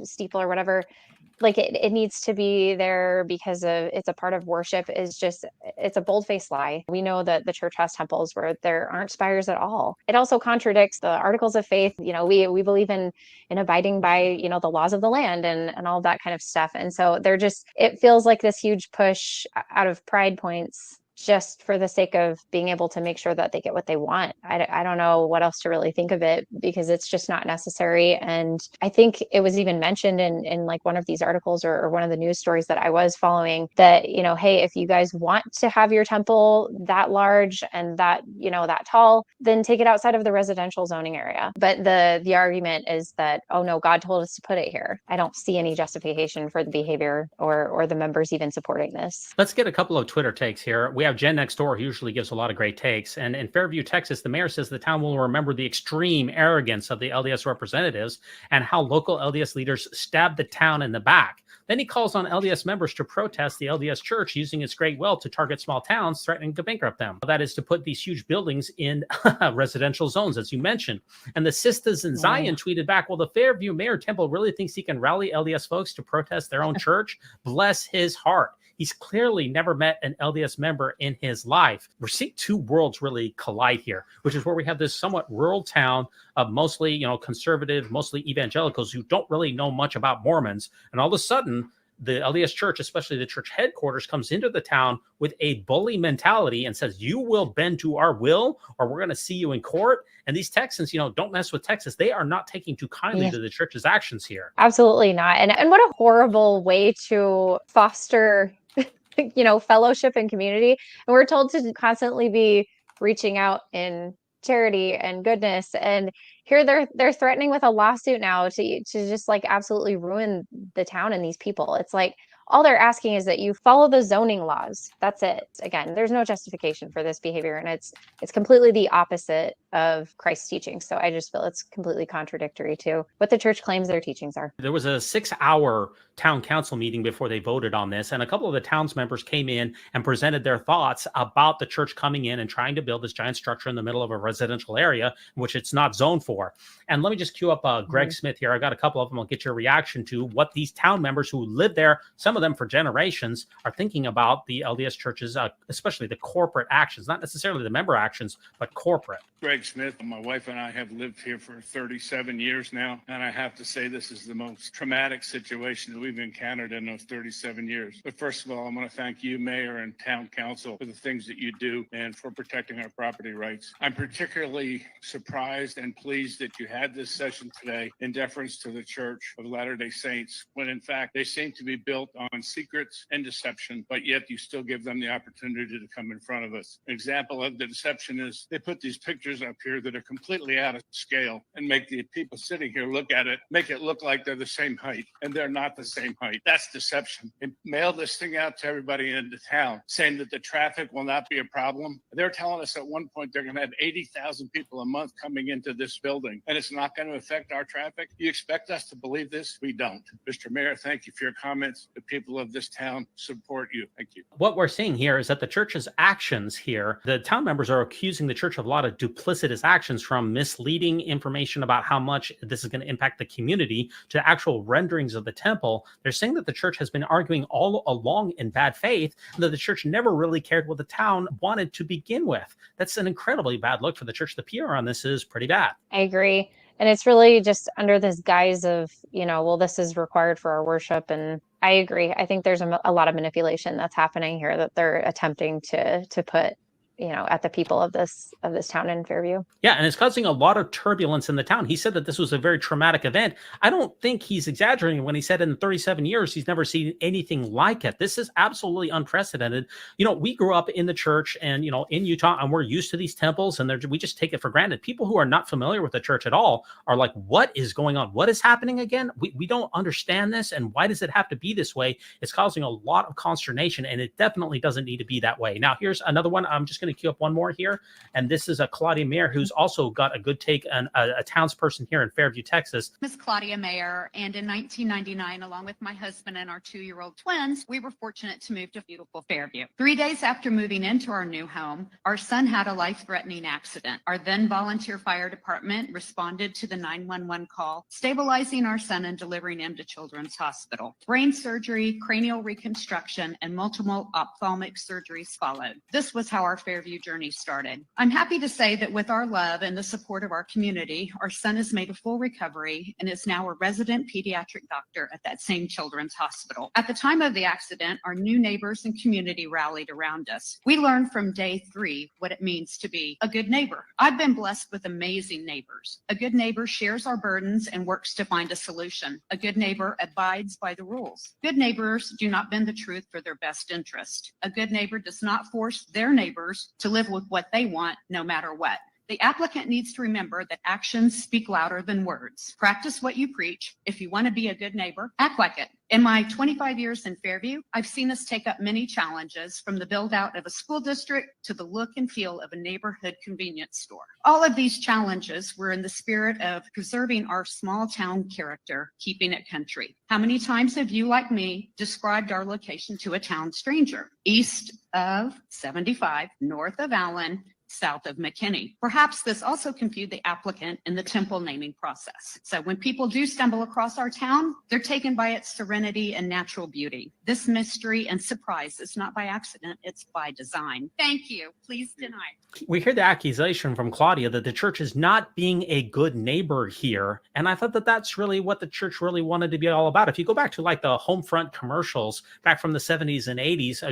[SPEAKER 5] steeple or whatever, like it needs to be there because it's a part of worship it's a bold-faced lie. We know that the church has temples where there aren't spires at all. It also contradicts the articles of faith. We believe in abiding by the laws of the land and all of that kind of stuff. And so it feels like this huge push out of pride points just for the sake of being able to make sure that they get what they want. I don't know what else to really think of it, because it's just not necessary. And I think it was even mentioned in like one of these articles or one of the news stories that I was following that, you know, hey, if you guys want to have your temple that large and that, you know, that tall, then take it outside of the residential zoning area. But the argument is that, oh no, God told us to put it here. I don't see any justification for the behavior or the members even supporting this.
[SPEAKER 1] Let's get a couple of Twitter takes here. We have Jen next door, who usually gives a lot of great takes. And in Fairview, Texas, the mayor says the town will remember the extreme arrogance of the LDS representatives and how local LDS leaders stabbed the town in the back. Then he calls on LDS members to protest the LDS church using its great will to target small towns, threatening to bankrupt them. That is to put these huge buildings in residential zones, as you mentioned. And the Sisters in Zion tweeted back, well, the Fairview Mayor Temple really thinks he can rally LDS folks to protest their own church? Bless his heart. He's clearly never met an LDS member in his life. We're seeing two worlds really collide here, which is where we have this somewhat rural town of mostly, you know, conservative, mostly evangelicals who don't really know much about Mormons. And all of a sudden, the LDS church, especially the church headquarters, comes into the town with a bully mentality and says, you will bend to our will or we're going to see you in court. And these Texans, you know, don't mess with Texas. They are not taking too kindly to the church's actions here.
[SPEAKER 5] Absolutely not. And what a horrible way to foster, you know, fellowship and community. And we're told to constantly be reaching out in charity and goodness. And here they're threatening with a lawsuit now to just like absolutely ruin the town and these people. It's like all they're asking is that you follow the zoning laws. That's it. Again, there's no justification for this behavior, and it's completely the opposite of Christ's teaching. So I just feel it's completely contradictory to what the church claims their teachings are.
[SPEAKER 1] There was a 6-hour town council meeting before they voted on this, and a couple of the town's members came in and presented their thoughts about the church coming in and trying to build this giant structure in the middle of a residential area, which it's not zoned for. And let me just cue up Greg Smith here. I got a couple of them. I'll get your reaction to what these town members who live there, some of them for generations, are thinking about the LDS churches, especially the corporate actions, not necessarily the member actions, but corporate.
[SPEAKER 12] Greg Smith, my wife and I have lived here for 37 years now, and I have to say this is the most traumatic situation that we've encountered in those 37 years. But first of all, I want to thank you, Mayor and Town Council, for the things that you do and for protecting our property rights. I'm particularly surprised and pleased that you had this session today in deference to the Church of Latter-day Saints, when in fact they seem to be built on secrets and deception, but yet you still give them the opportunity to come in front of us. An example of the deception is they put these pictures up here that are completely out of scale and make the people sitting here look at it, make it look like they're the same height, and they're not the same height. That's deception. And mail this thing out to everybody in the town saying that the traffic will not be a problem. They're telling us at one point they're going to have 80,000 people a month coming into this building, and it's not going to affect our traffic. You expect us to believe this? We don't. Mr. Mayor, thank you for your comments. The people of this town support you. Thank you.
[SPEAKER 1] What we're seeing here is that the church's actions here, the town members are accusing the church of a lot of duplicitous actions, from misleading information about how much this is going to impact the community to actual renderings of the temple. They're saying that the church has been arguing all along in bad faith, and that the church never really cared what the town wanted to begin with. That's an incredibly bad look for the church. The PR on this is pretty bad.
[SPEAKER 5] I agree. And it's really just under this guise of, you know, well, this is required for our worship. And I agree. I think there's a lot of manipulation that's happening here that they're attempting to put, you know, at the people of this town in Fairview.
[SPEAKER 1] Yeah, and it's causing a lot of turbulence in the town. He said that this was a very traumatic event. I don't think he's exaggerating when he said in 37 years he's never seen anything like it. This is absolutely unprecedented. You know, we grew up in the church and, you know, in Utah, and we're used to these temples, and we just take it for granted. People who are not familiar with the church at all are like, what is going on? What is happening again? We don't understand this, and why does it have to be this way? It's causing a lot of consternation, and it definitely doesn't need to be that way. Now, here's another one. I'm just going to queue up one more here, and this is a Claudia Mayer, who's also got a good take on a townsperson here in Fairview, Texas.
[SPEAKER 13] Miss Claudia Mayer, and in 1999, along with my husband and our 2-year-old twins, we were fortunate to move to beautiful Fairview. 3 days after moving into our new home, our son had a life-threatening accident. Our then volunteer fire department responded to the 911 call, stabilizing our son and delivering him to Children's Hospital. Brain surgery, cranial reconstruction, and multiple ophthalmic surgeries followed. This was how our Fairview Fairview journey started. I'm happy to say that with our love and the support of our community, our son has made a full recovery and is now a resident pediatric doctor at that same children's hospital. At the time of the accident, our new neighbors and community rallied around us. We learned from day 3 what it means to be a good neighbor. I've been blessed with amazing neighbors. A good neighbor shares our burdens and works to find a solution. A good neighbor abides by the rules. Good neighbors do not bend the truth for their best interest. A good neighbor does not force their neighbors to live with what they want, no matter what. The applicant needs to remember that actions speak louder than words. Practice what you preach. If you want to be a good neighbor, act like it. In my 25 years in Fairview, I've seen us take up many challenges, from the build out of a school district to the look and feel of a neighborhood convenience store. All of these challenges were in the spirit of preserving our small town character, keeping it country. How many times have you, like me, described our location to a town stranger? East of 75, north of Allen, south of McKinney. Perhaps this also confused the applicant in the temple naming process. So when people do stumble across our town, they're taken by its serenity and natural beauty. This mystery and surprise is not by accident, it's by design. Thank you. Please deny.
[SPEAKER 1] We hear the accusation from Claudia that the church is not being a good neighbor here. And I thought that that's really what the church really wanted to be all about. If you go back to like the home front commercials back from the 70s and 80s,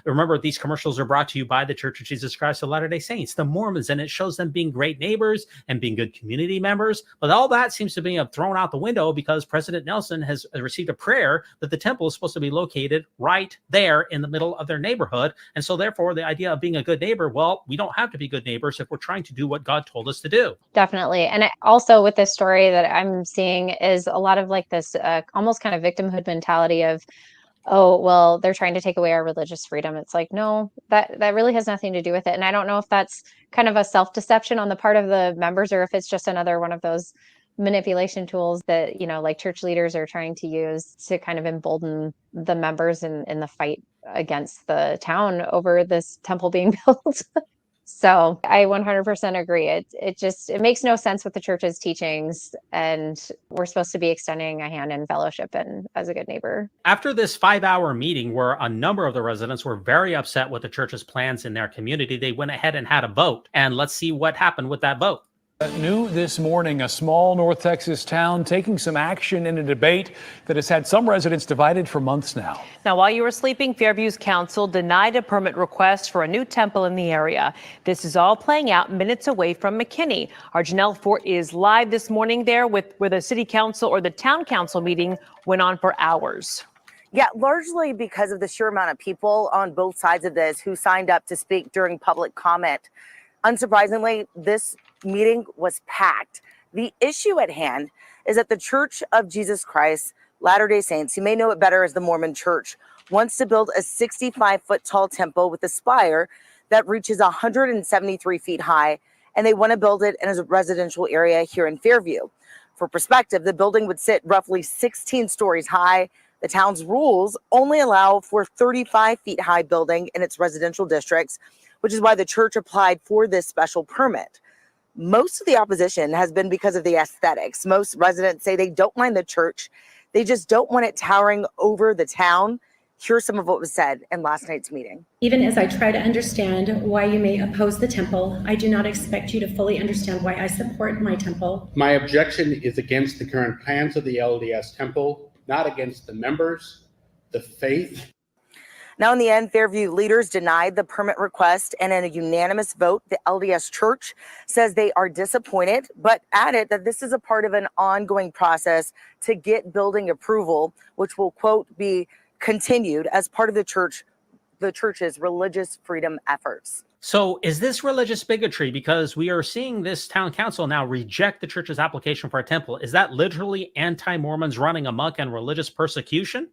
[SPEAKER 1] remember these commercials are brought to you by the Church of Jesus Christ of Latter-day Saints, the Mormons, and it shows them being great neighbors and being good community members. But all that seems to be thrown out the window because President Nelson has received a prayer that the temple is supposed to be located right there in the middle of their neighborhood. And so therefore the idea of being a good neighbor, well, we don't have to be good neighbors if we're trying to do what God told us to do.
[SPEAKER 5] Definitely. And also with this story that I'm seeing is a lot of like this almost kind of victimhood mentality of, oh, well, they're trying to take away our religious freedom. It's like, no, that really has nothing to do with it. And I don't know if that's kind of a self-deception on the part of the members or if it's just another one of those manipulation tools that, like church leaders are trying to use to kind of embolden the members in the fight against the town over this temple being built. So I 100% agree. It makes no sense with the church's teachings, and we're supposed to be extending a hand in fellowship and as a good neighbor.
[SPEAKER 1] After this 5-hour meeting where a number of the residents were very upset with the church's plans in their community, they went ahead and had a vote. And let's see what happened with that vote.
[SPEAKER 14] New this morning, a small North Texas town taking some action in a debate that has had some residents divided for months now.
[SPEAKER 15] Now, while you were sleeping, Fairview's council denied a permit request for a new temple in the area. This is all playing out minutes away from McKinney. Our Janelle Fort is live this morning there where the city council or the town council meeting went on for hours.
[SPEAKER 16] Yeah, largely because of the sheer amount of people on both sides of this who signed up to speak during public comment. Unsurprisingly, this meeting was packed. The issue at hand is that the Church of Jesus Christ Latter-day Saints, you may know it better as the Mormon Church, wants to build a 65-foot tall temple with a spire that reaches 173 feet high, and they want to build it in a residential area here in Fairview. For perspective, the building would sit roughly 16 stories high. The town's rules only allow for 35 feet high building in its residential districts, which is why the church applied for this special permit. Most of the opposition has been because of the aesthetics. Most residents say they don't mind the church. They just don't want it towering over the town. Here's some of what was said in last night's meeting.
[SPEAKER 17] Even as I try to understand why you may oppose the temple, I do not expect you to fully understand why I support my temple.
[SPEAKER 18] My objection is against the current plans of the LDS temple, not against the members, the faith.
[SPEAKER 16] Now, in the end, Fairview leaders denied the permit request, and in a unanimous vote, the LDS Church says they are disappointed, but added that this is a part of an ongoing process to get building approval, which will, quote, be continued as part of the church's religious freedom efforts.
[SPEAKER 1] So is this religious bigotry? Because we are seeing this town council now reject the church's application for a temple. Is that literally anti-Mormons running amok and religious persecution?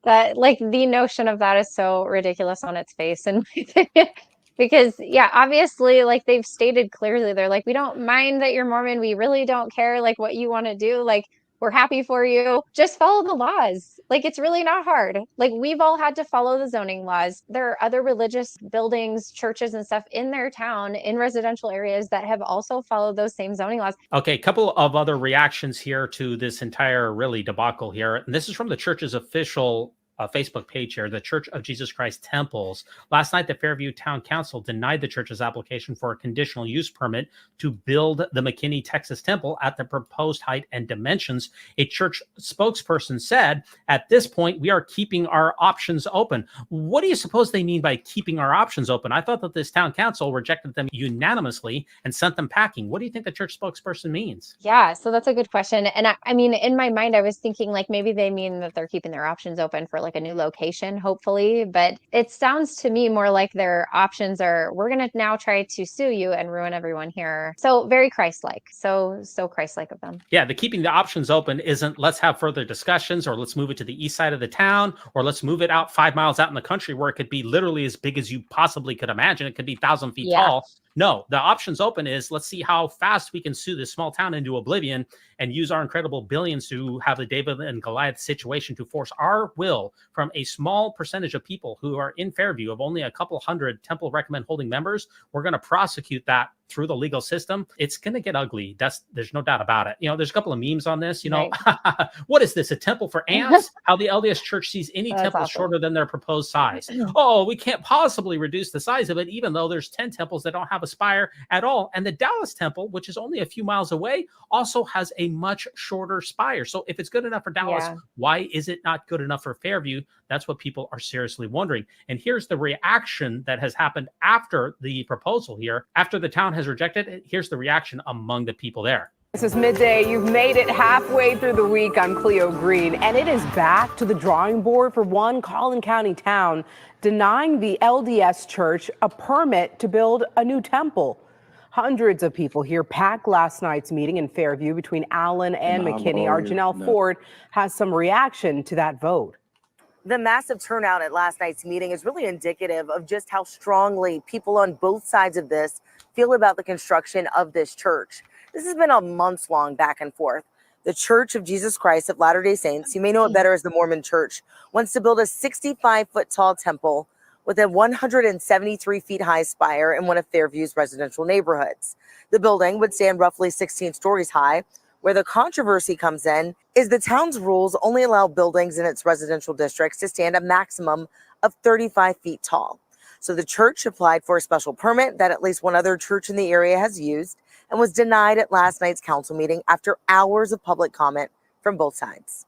[SPEAKER 5] That, like, the notion of that is so ridiculous on its face, in my opinion. Because, yeah, obviously, like, they've stated clearly, they're like, we don't mind that you're Mormon. We really don't care, like, what you want to do. Like, we're happy for you. Just follow the laws. Like, it's really not hard. Like, we've all had to follow the zoning laws. There are other religious buildings, churches and stuff in their town, in residential areas, that have also followed those same zoning laws.
[SPEAKER 1] Okay, a couple of other reactions here to this entire really debacle here. And this is from the church's official Facebook page here, the Church of Jesus Christ Temples. Last night, the Fairview Town Council denied the church's application for a conditional use permit to build the McKinney, Texas temple at the proposed height and dimensions. A church spokesperson said, at this point, we are keeping our options open. What do you suppose they mean by keeping our options open? I thought that this town council rejected them unanimously and sent them packing. What do you think the church spokesperson means?
[SPEAKER 5] Yeah, so that's a good question. And I mean, in my mind, I was thinking like maybe they mean that they're keeping their options open for like a new location, hopefully. But it sounds to me more like their options are, we're going to now try to sue you and ruin everyone here. So very Christ-like. So Christ-like of them.
[SPEAKER 1] Yeah, the keeping the options open isn't let's have further discussions or let's move it to the east side of the town or let's move it out 5 miles out in the country where it could be literally as big as you possibly could imagine. It could be 1,000 feet tall. No, the options open is let's see how fast we can sue this small town into oblivion and use our incredible billions to have the David and Goliath situation to force our will from a small percentage of people who are in Fairview of only a couple hundred temple recommend holding members. We're going to prosecute that through the legal system. It's going to get ugly. There's no doubt about it. There's a couple of memes on this, what is this? A temple for ants? How the LDS church sees any temple shorter than their proposed size. Oh, we can't possibly reduce the size of it, even though there's 10 temples that don't have a spire at all. And the Dallas temple, which is only a few miles away, also has a much shorter spire. So if it's good enough for Dallas, why is it not good enough for Fairview? That's what people are seriously wondering. And here's the reaction that has happened after the proposal here. After the town has rejected it, here's the reaction among the people there.
[SPEAKER 19] This is midday. You've made it halfway through the week. I'm Cleo Green, and it is back to the drawing board for one Collin County town denying the LDS Church a permit to build a new temple. Hundreds of people here packed last night's meeting in Fairview between Allen and McKinney. Our Janelle Ford has some reaction to that vote.
[SPEAKER 16] The massive turnout at last night's meeting is really indicative of just how strongly people on both sides of this feel about the construction of this church. This has been a months-long back and forth. The Church of Jesus Christ of Latter-day Saints, you may know it better as the Mormon Church, wants to build a 65-foot tall temple with a 173 feet high spire in one of Fairview's residential neighborhoods. The building would stand roughly 16 stories high. Where the controversy comes in is the town's rules only allow buildings in its residential districts to stand a maximum of 35 feet tall. So the church applied for a special permit that at least one other church in the area has used and was denied at last night's council meeting after hours of public comment from both sides.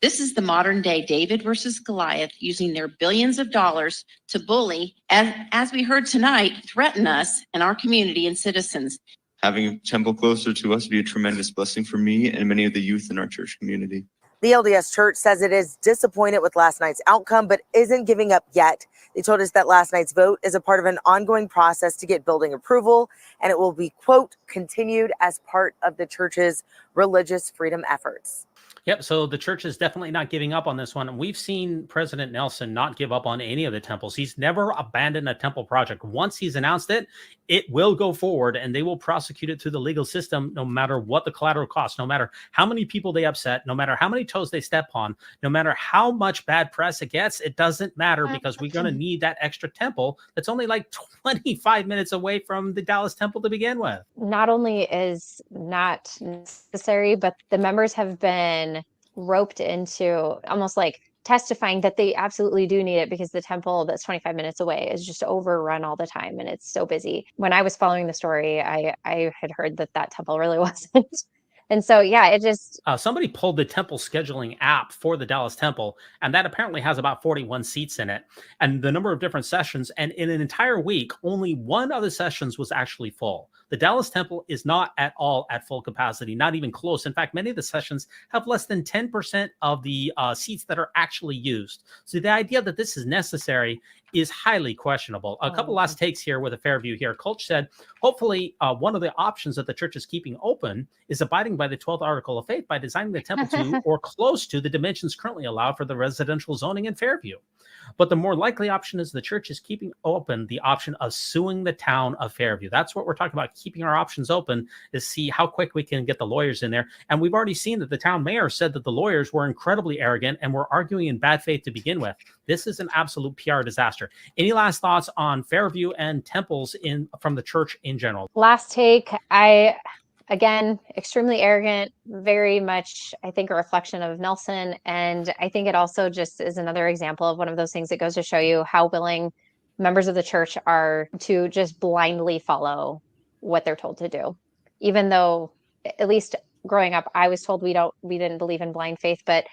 [SPEAKER 20] This is the modern day David versus Goliath using their billions of dollars to bully, and as we heard tonight, threaten us and our community and citizens.
[SPEAKER 21] Having a temple closer to us would be a tremendous blessing for me and many of the youth in our church community.
[SPEAKER 16] The LDS Church says it is disappointed with last night's outcome, but isn't giving up yet. They told us that last night's vote is a part of an ongoing process to get building approval, and it will be, quote, continued as part of the church's religious freedom efforts.
[SPEAKER 1] Yep. So the church is definitely not giving up on this one. And we've seen President Nelson not give up on any of the temples. He's never abandoned a temple project. Once he's announced it, it will go forward and they will prosecute it through the legal system, no matter what the collateral costs, no matter how many people they upset, no matter how many toes they step on, no matter how much bad press it gets, it doesn't matter because we're going to need that extra temple that's only like 25 minutes away from the Dallas temple to begin with.
[SPEAKER 5] Not only is not necessary, but the members have been roped into almost like testifying that they absolutely do need it because the temple that's 25 minutes away is just overrun all the time and it's so busy. When I was following the story, I had heard that temple really wasn't. And so, yeah, it just...
[SPEAKER 1] somebody pulled the temple scheduling app for the Dallas temple, and that apparently has about 41 seats in it. And the number of different sessions, and in an entire week, only one of the sessions was actually full. The Dallas temple is not at all at full capacity, not even close. In fact, many of the sessions have less than 10% of the seats that are actually used. So the idea that this is necessary is highly questionable. A couple last takes here with a Fairview here. Coach said, hopefully one of the options that the church is keeping open is abiding by the 12th article of faith by designing the temple to or close to the dimensions currently allowed for the residential zoning in Fairview. But the more likely option is the church is keeping open the option of suing the town of Fairview. That's what we're talking about, keeping our options open, is see how quick we can get the lawyers in there. And we've already seen that the town mayor said that the lawyers were incredibly arrogant and were arguing in bad faith to begin with. This is an absolute PR disaster. Any last thoughts on Fairview and temples from the church in general?
[SPEAKER 5] Last take, again, extremely arrogant, very much, I think, a reflection of Nelson. And I think it also just is another example of one of those things that goes to show you how willing members of the church are to just blindly follow what they're told to do. Even though, at least growing up, I was told we didn't believe in blind faith, but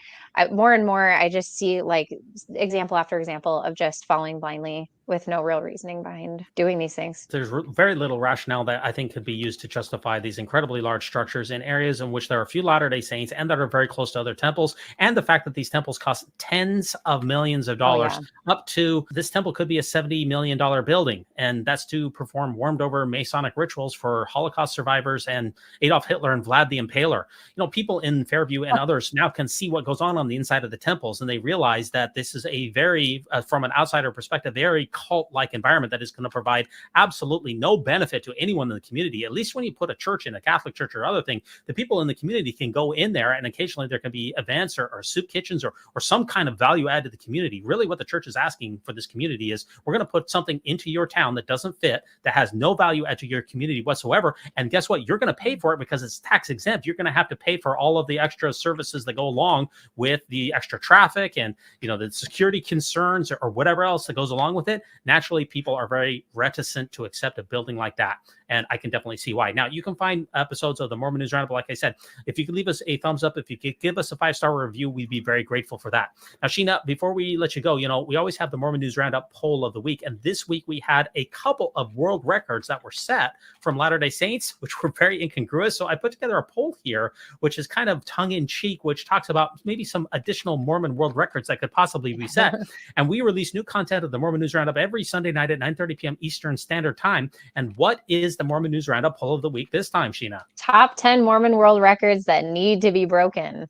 [SPEAKER 5] more and more, I just see like example after example of just following blindly with no real reasoning behind doing these things.
[SPEAKER 1] There's very little rationale that I think could be used to justify these incredibly large structures in areas in which there are a few Latter-day Saints and that are very close to other temples. And the fact that these temples cost tens of millions of dollars, up to this temple could be a $70 million building. And that's to perform warmed over Masonic rituals for Holocaust survivors and Adolf Hitler and Vlad the Impaler. You know, people in Fairview and others now can see what goes on the inside of the temples, and they realize that this is a very, from an outsider perspective, very cult-like environment that is going to provide absolutely no benefit to anyone in the community. At least when you put a church in, a Catholic church or other thing, the people in the community can go in there, and occasionally there can be events or soup kitchens or some kind of value add to the community. Really what the church is asking for this community is, we're going to put something into your town that doesn't fit, that has no value add to your community whatsoever, and guess what? You're going to pay for it because it's tax exempt. You're going to have to pay for all of the extra services that go along with the extra traffic and, you know, the security concerns or whatever else that goes along with it. Naturally, people are very reticent to accept a building like that. And I can definitely see why. Now, you can find episodes of the Mormon News Roundup. Like I said, if you could leave us a thumbs up, if you could give us a 5-star review, we'd be very grateful for that. Now, Sheena, before we let you go, you know, we always have the Mormon News Roundup poll of the week. And this week we had a couple of world records that were set from Latter-day Saints, which were very incongruous. So I put together a poll here, which is kind of tongue-in-cheek, which talks about maybe some additional Mormon world records that could possibly be set. And we release new content of the Mormon News Roundup every Sunday night at 9:30 p.m. Eastern Standard Time. And what is the Mormon News Roundup poll of the week this time, Sheena?
[SPEAKER 5] Top 10 Mormon world records that need to be broken.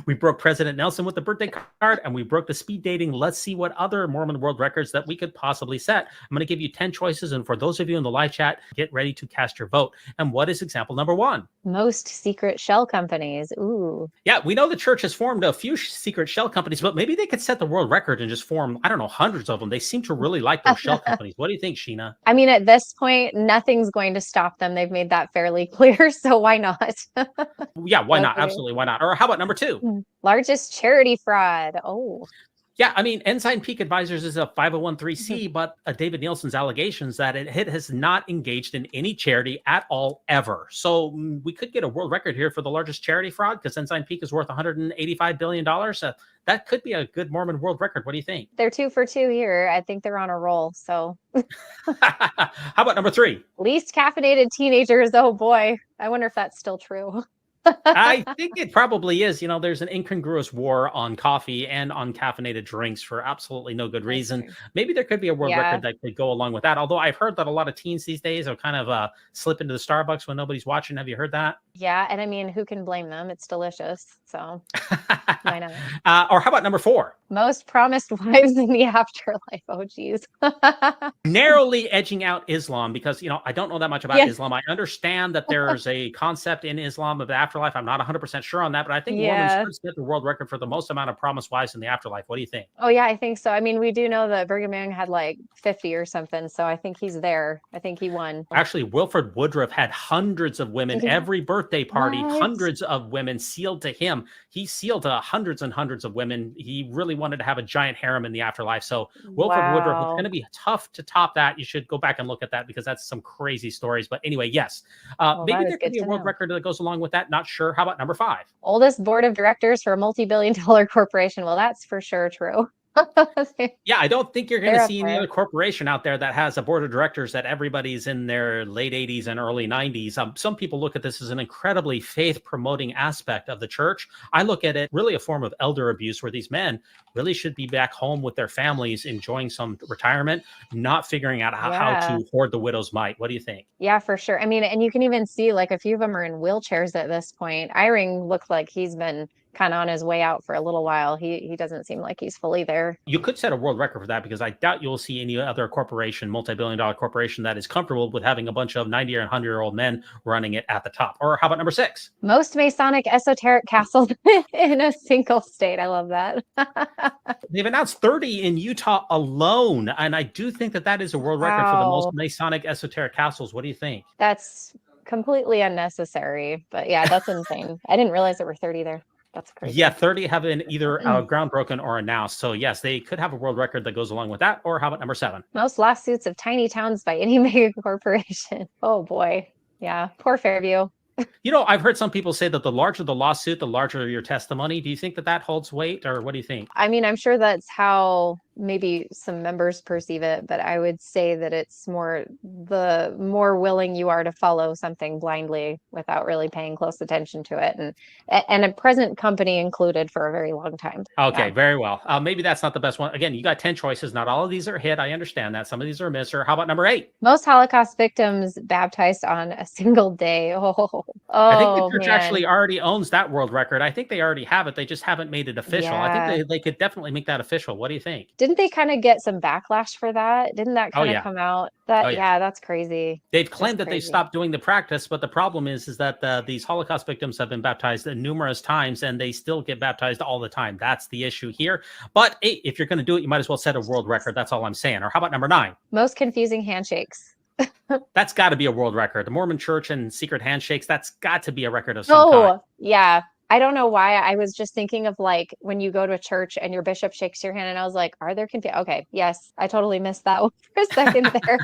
[SPEAKER 1] We broke President Nelson with the birthday card, and we broke the speed dating. Let's see what other Mormon world records that we could possibly set. I'm going to give you 10 choices, and for those of you in the live chat, get ready to cast your vote. And what is example number 1?
[SPEAKER 5] Most secret shell companies. Ooh.
[SPEAKER 1] Yeah, we know the church has formed a few secret shell companies, but maybe they could set the world record and just form, I don't know, hundreds of them. They seem to really like those shell companies. What do you think, Sheena?
[SPEAKER 5] I mean, at this point, nothing's going to stop them. They've made that fairly clear, so why not?
[SPEAKER 1] Yeah, why not? Absolutely, why not? Or how about number 2?
[SPEAKER 5] Largest charity fraud. Oh.
[SPEAKER 1] Yeah, I mean, Ensign Peak Advisors is a 501(c)(3), but David Nielsen's allegations that it has not engaged in any charity at all ever. So we could get a world record here for the largest charity fraud because Ensign Peak is worth $185 billion. That could be a good Mormon world record. What do you think?
[SPEAKER 5] They're 2 for 2 here. I think they're on a roll. So
[SPEAKER 1] how about number 3?
[SPEAKER 5] Least caffeinated teenagers. Oh boy. I wonder if that's still true.
[SPEAKER 1] I think it probably is. You know, there's an incongruous war on coffee and on caffeinated drinks for absolutely no good reason. Maybe there could be a world record that could go along with that. Although I've heard that a lot of teens these days are kind of slip into the Starbucks when nobody's watching. Have you heard that?
[SPEAKER 5] Yeah. And I mean, who can blame them? It's delicious. So why not?
[SPEAKER 1] Or how about number 4?
[SPEAKER 5] Most promised wives in the afterlife. Oh, geez.
[SPEAKER 1] Narrowly edging out Islam because, you know, I don't know that much about Islam. I understand that there's a concept in Islam of the afterlife. I'm not 100% sure on that, but I think Mormons could set the world record for the most amount of promised wives in the afterlife. What do you think?
[SPEAKER 5] Oh, yeah, I think so. I mean, we do know that Brigham Young had like 50 or something, so I think he's there. I think he won.
[SPEAKER 1] Actually, Wilford Woodruff had hundreds of women, every birthday party, hundreds of women sealed to him. He sealed to hundreds and hundreds of women. He really wanted to have a giant harem in the afterlife. So Wilford Woodruff, it's going to be tough to top that. You should go back and look at that because that's some crazy stories. But anyway, yes, maybe there could be a world record that goes along with that. Not sure. How about number 5?
[SPEAKER 5] Oldest board of directors for a multi-billion-dollar corporation. Well, that's for sure true.
[SPEAKER 1] Yeah, I don't think you're going to see any other corporation out there that has a board of directors that everybody's in their late 80s and early 90s. Some people look at this as an incredibly faith-promoting aspect of the church. I look at it really a form of elder abuse where these men really should be back home with their families enjoying some retirement, not figuring out how to hoard the widow's mite. What do you think?
[SPEAKER 5] Yeah, for sure. I mean, and you can even see like a few of them are in wheelchairs at this point. Eyring looks like he's been kind of on his way out for a little while. He doesn't seem like he's fully there.
[SPEAKER 1] You could set a world record for that because I doubt you'll see any other corporation, multi-billion-dollar corporation that is comfortable with having a bunch of 90 or 100-year-old men running it at the top. Or how about number 6?
[SPEAKER 5] Most Masonic esoteric castles in a single state. I love that.
[SPEAKER 1] They've announced 30 in Utah alone. And I do think that that is a world record for the most Masonic esoteric castles. What do you think?
[SPEAKER 5] That's completely unnecessary. But yeah, that's insane. I didn't realize there were 30 there. That's crazy.
[SPEAKER 1] Yeah, 30 have been either groundbroken or announced. So yes, they could have a world record that goes along with that. Or how about number 7?
[SPEAKER 5] Most lawsuits of tiny towns by any mega corporation. Oh boy. Yeah. Poor Fairview.
[SPEAKER 1] You know, I've heard some people say that the larger the lawsuit, the larger your testimony. Do you think that that holds weight, or what do you think?
[SPEAKER 5] I mean, I'm sure that's how maybe some members perceive it, but I would say that it's more the more willing you are to follow something blindly without really paying close attention to it, and a present company included for a very long time.
[SPEAKER 1] Okay,
[SPEAKER 5] Yeah.
[SPEAKER 1] very well. Maybe that's not the best one. Again, you got 10 choices. Not all of these are hit. I understand that. Some of these are a miss. Or how about number 8?
[SPEAKER 5] Most Holocaust victims baptized on a single day.
[SPEAKER 1] I think the church
[SPEAKER 5] man.
[SPEAKER 1] actually already owns that world record. I think they already have it. They just haven't made it official. I
[SPEAKER 5] Yeah.
[SPEAKER 1] think they could definitely make that official. What do you think?
[SPEAKER 5] Didn't they kind of get some backlash for that? Didn't that kind of
[SPEAKER 1] yeah.
[SPEAKER 5] come out? That
[SPEAKER 1] Oh, yeah.
[SPEAKER 5] yeah, that's crazy.
[SPEAKER 1] They've claimed
[SPEAKER 5] That's
[SPEAKER 1] that they
[SPEAKER 5] crazy.
[SPEAKER 1] stopped doing the practice, but the problem is that these Holocaust victims have been baptized numerous times, and they still get baptized all the time. That's the issue here. But hey, if you're going to do it, you might as well set a world record. That's all I'm saying. Or how about number 9?
[SPEAKER 5] Most confusing handshakes.
[SPEAKER 1] That's got to be a world record. The Mormon Church and secret handshakes. That's got to be a record of some kind.
[SPEAKER 5] Oh, yeah. I don't know why. I was just thinking of like when you go to a church and your bishop shakes your hand, and I was like, are there confused? Okay, yes, I totally missed that one for a second there.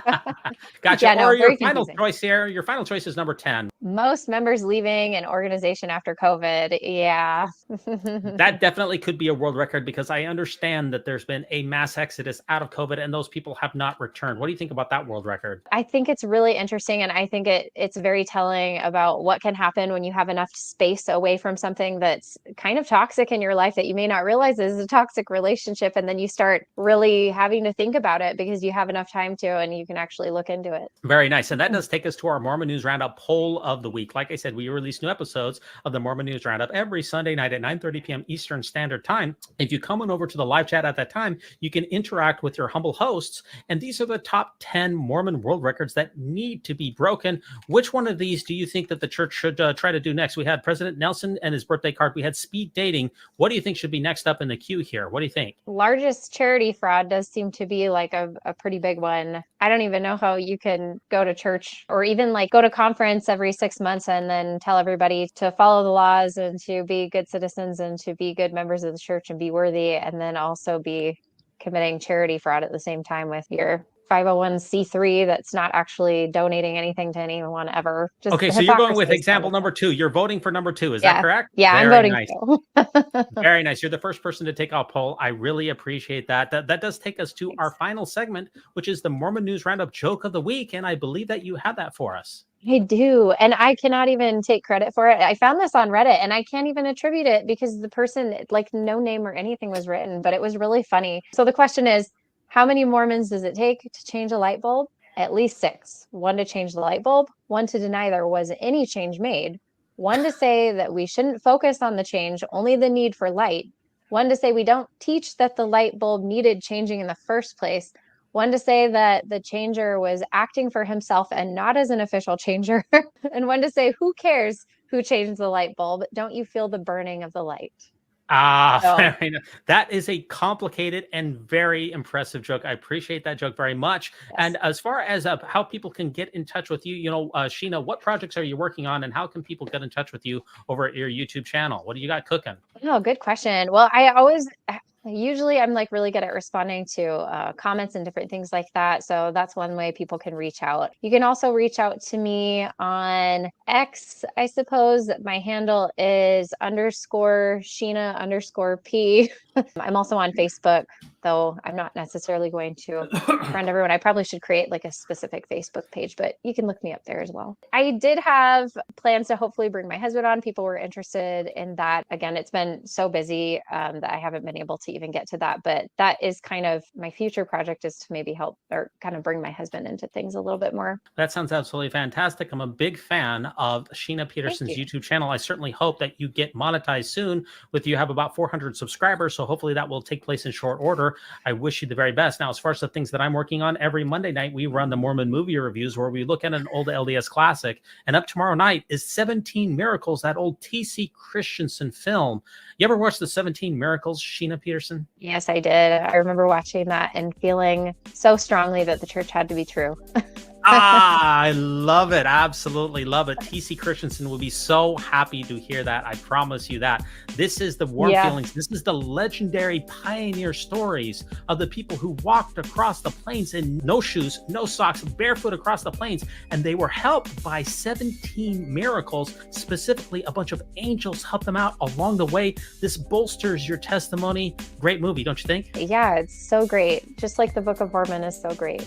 [SPEAKER 1] Gotcha.
[SPEAKER 5] Yeah, no,
[SPEAKER 1] or your
[SPEAKER 5] very
[SPEAKER 1] final
[SPEAKER 5] confusing.
[SPEAKER 1] choice here. Your final choice is number 10.
[SPEAKER 5] Most members leaving an organization after COVID. Yeah.
[SPEAKER 1] That definitely could be a world record because I understand that there's been a mass exodus out of COVID and those people have not returned. What do you think about that world record?
[SPEAKER 5] I think it's really interesting, and I think it's very telling about what can happen when you have enough space away from something that's kind of toxic in your life that you may not realize is a toxic relationship, and then you start really having to think about it because you have enough time to, and you can actually look into it.
[SPEAKER 1] Very nice. And that does take us to our Mormon News Roundup poll of the week. Like I said, we release new episodes of the Mormon News Roundup every Sunday night at 9:30 p.m. Eastern Standard Time. If you come on over to the live chat at that time, you can interact with your humble hosts. And these are the top 10 Mormon world records that need to be broken. Which one of these do you think that the church should try to do next? We had President Nelson and his birthday card. We had speed dating. What do you think should be next up in the queue here? What do you think?
[SPEAKER 5] Largest charity fraud does seem to be like a pretty big one. I don't even know how you can go to church or even like go to conference every 6 months and then tell everybody to follow the laws and to be good citizens and to be good members of the church and be worthy, and then also be committing charity fraud at the same time with your 501c3 that's not actually donating anything to anyone ever. Just
[SPEAKER 1] Okay, so you're going with
[SPEAKER 5] hypocrisy is
[SPEAKER 1] example
[SPEAKER 5] part of
[SPEAKER 1] number 2. You're voting for number 2. Is
[SPEAKER 5] Yeah.
[SPEAKER 1] that correct?
[SPEAKER 5] Yeah, I'm
[SPEAKER 1] Very
[SPEAKER 5] voting
[SPEAKER 1] nice. Very nice. You're the first person to take our poll. I really appreciate that. That does take us to our final segment, which is the Mormon News Roundup joke of the week. And I believe that you have that for us.
[SPEAKER 5] I do. And I cannot even take credit for it. I found this on Reddit and I can't even attribute it because the person, like, no name or anything was written, but it was really funny. So the question is, how many Mormons does it take to change a light bulb? At least 6. 1 to change the light bulb, 1 to deny there was any change made, 1 to say that we shouldn't focus on the change, only the need for light, 1 to say we don't teach that the light bulb needed changing in the first place, 1 to say that the changer was acting for himself and not as an official changer, and 1 to say, who cares who changed the light bulb? Don't you feel the burning of the light?
[SPEAKER 1] Very nice. That is a complicated and very impressive joke. I appreciate that joke very much.
[SPEAKER 5] Yes.
[SPEAKER 1] And as far as how people can get in touch with you, Sheena, what projects are you working on and how can people get in touch with you over at your YouTube channel? What do you got cooking?
[SPEAKER 5] Oh, good question. Well, usually I'm like really good at responding to comments and different things like that. So that's one way people can reach out. You can also reach out to me on X, I suppose. My handle is _Sheena_P. I'm also on Facebook, though I'm not necessarily going to friend everyone. I probably should create like a specific Facebook page, but you can look me up there as well. I did have plans to hopefully bring my husband on. People were interested in that. Again, it's been so busy that I haven't been able to even get to that, but that is kind of my future project, is to maybe help or kind of bring my husband into things a little bit more.
[SPEAKER 1] That sounds absolutely fantastic. I'm a big fan of Sheena Peterson's YouTube channel. I certainly hope that you get monetized soon. You have about 400 subscribers, so hopefully that will take place in short order. I wish you the very best. Now, as far as the things that I'm working on, every Monday night we run the Mormon movie reviews where we look at an old LDS classic, and up tomorrow night is 17 Miracles, that old T.C. Christensen film. You ever watch the 17 Miracles, Sheena Peterson?
[SPEAKER 5] Yes, I did. I remember watching that and feeling so strongly that the church had to be true.
[SPEAKER 1] I love it. Absolutely love it. TC Christensen will be so happy to hear that. I promise you that. This is the warm feelings. This is the legendary pioneer stories of the people who walked across the plains in no shoes, no socks, barefoot across the plains. And they were helped by 17 miracles. Specifically, a bunch of angels helped them out along the way. This bolsters your testimony. Great movie, don't you think?
[SPEAKER 5] Yeah, it's so great. Just like the Book of Mormon is so great.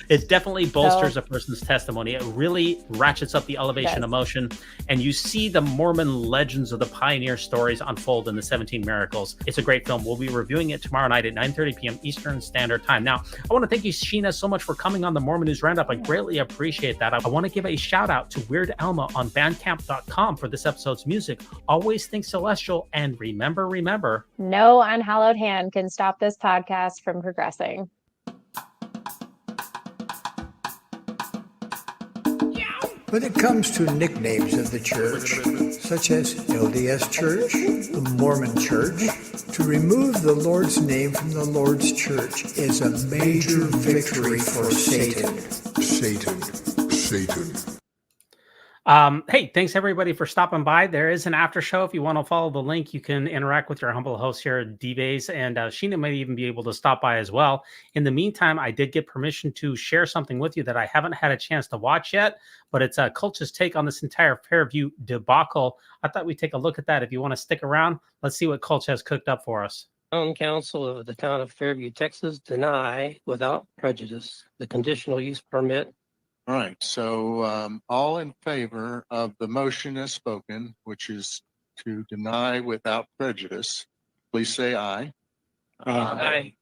[SPEAKER 1] It definitely bolsters a person's testimony. It really ratchets up the elevation emotion, and you see the Mormon legends of the pioneer stories unfold in the 17 Miracles. It's a great film. We'll be reviewing it tomorrow night at 9:30 p.m. Eastern Standard Time. Now, I want to thank you, Sheena, so much for coming on the Mormon News Roundup. I greatly appreciate that. I want to give a shout out to Weird Alma on Bandcamp.com for this episode's music. Always think celestial, and remember,
[SPEAKER 5] no unhallowed hand can stop this podcast from progressing.
[SPEAKER 2] When it comes to nicknames of the church, such as LDS Church, the Mormon Church, to remove the Lord's name from the Lord's church is a major victory for Satan. Satan.
[SPEAKER 1] Hey, thanks everybody for stopping by. There is an after show. If you want to follow the link, you can interact with your humble host here at D-Base, and Sheena may even be able to stop by as well. In the meantime, I did get permission to share something with you that I haven't had a chance to watch yet, but it's Cult's take on this entire Fairview debacle. I thought we'd take a look at that. If you want to stick around, let's see what Cult has cooked up for us.
[SPEAKER 22] Town Council of the town of Fairview, Texas, deny without prejudice the conditional use permit.
[SPEAKER 11] All right, so all in favor of the motion as spoken, which is to deny without prejudice, please say aye.
[SPEAKER 22] Aye.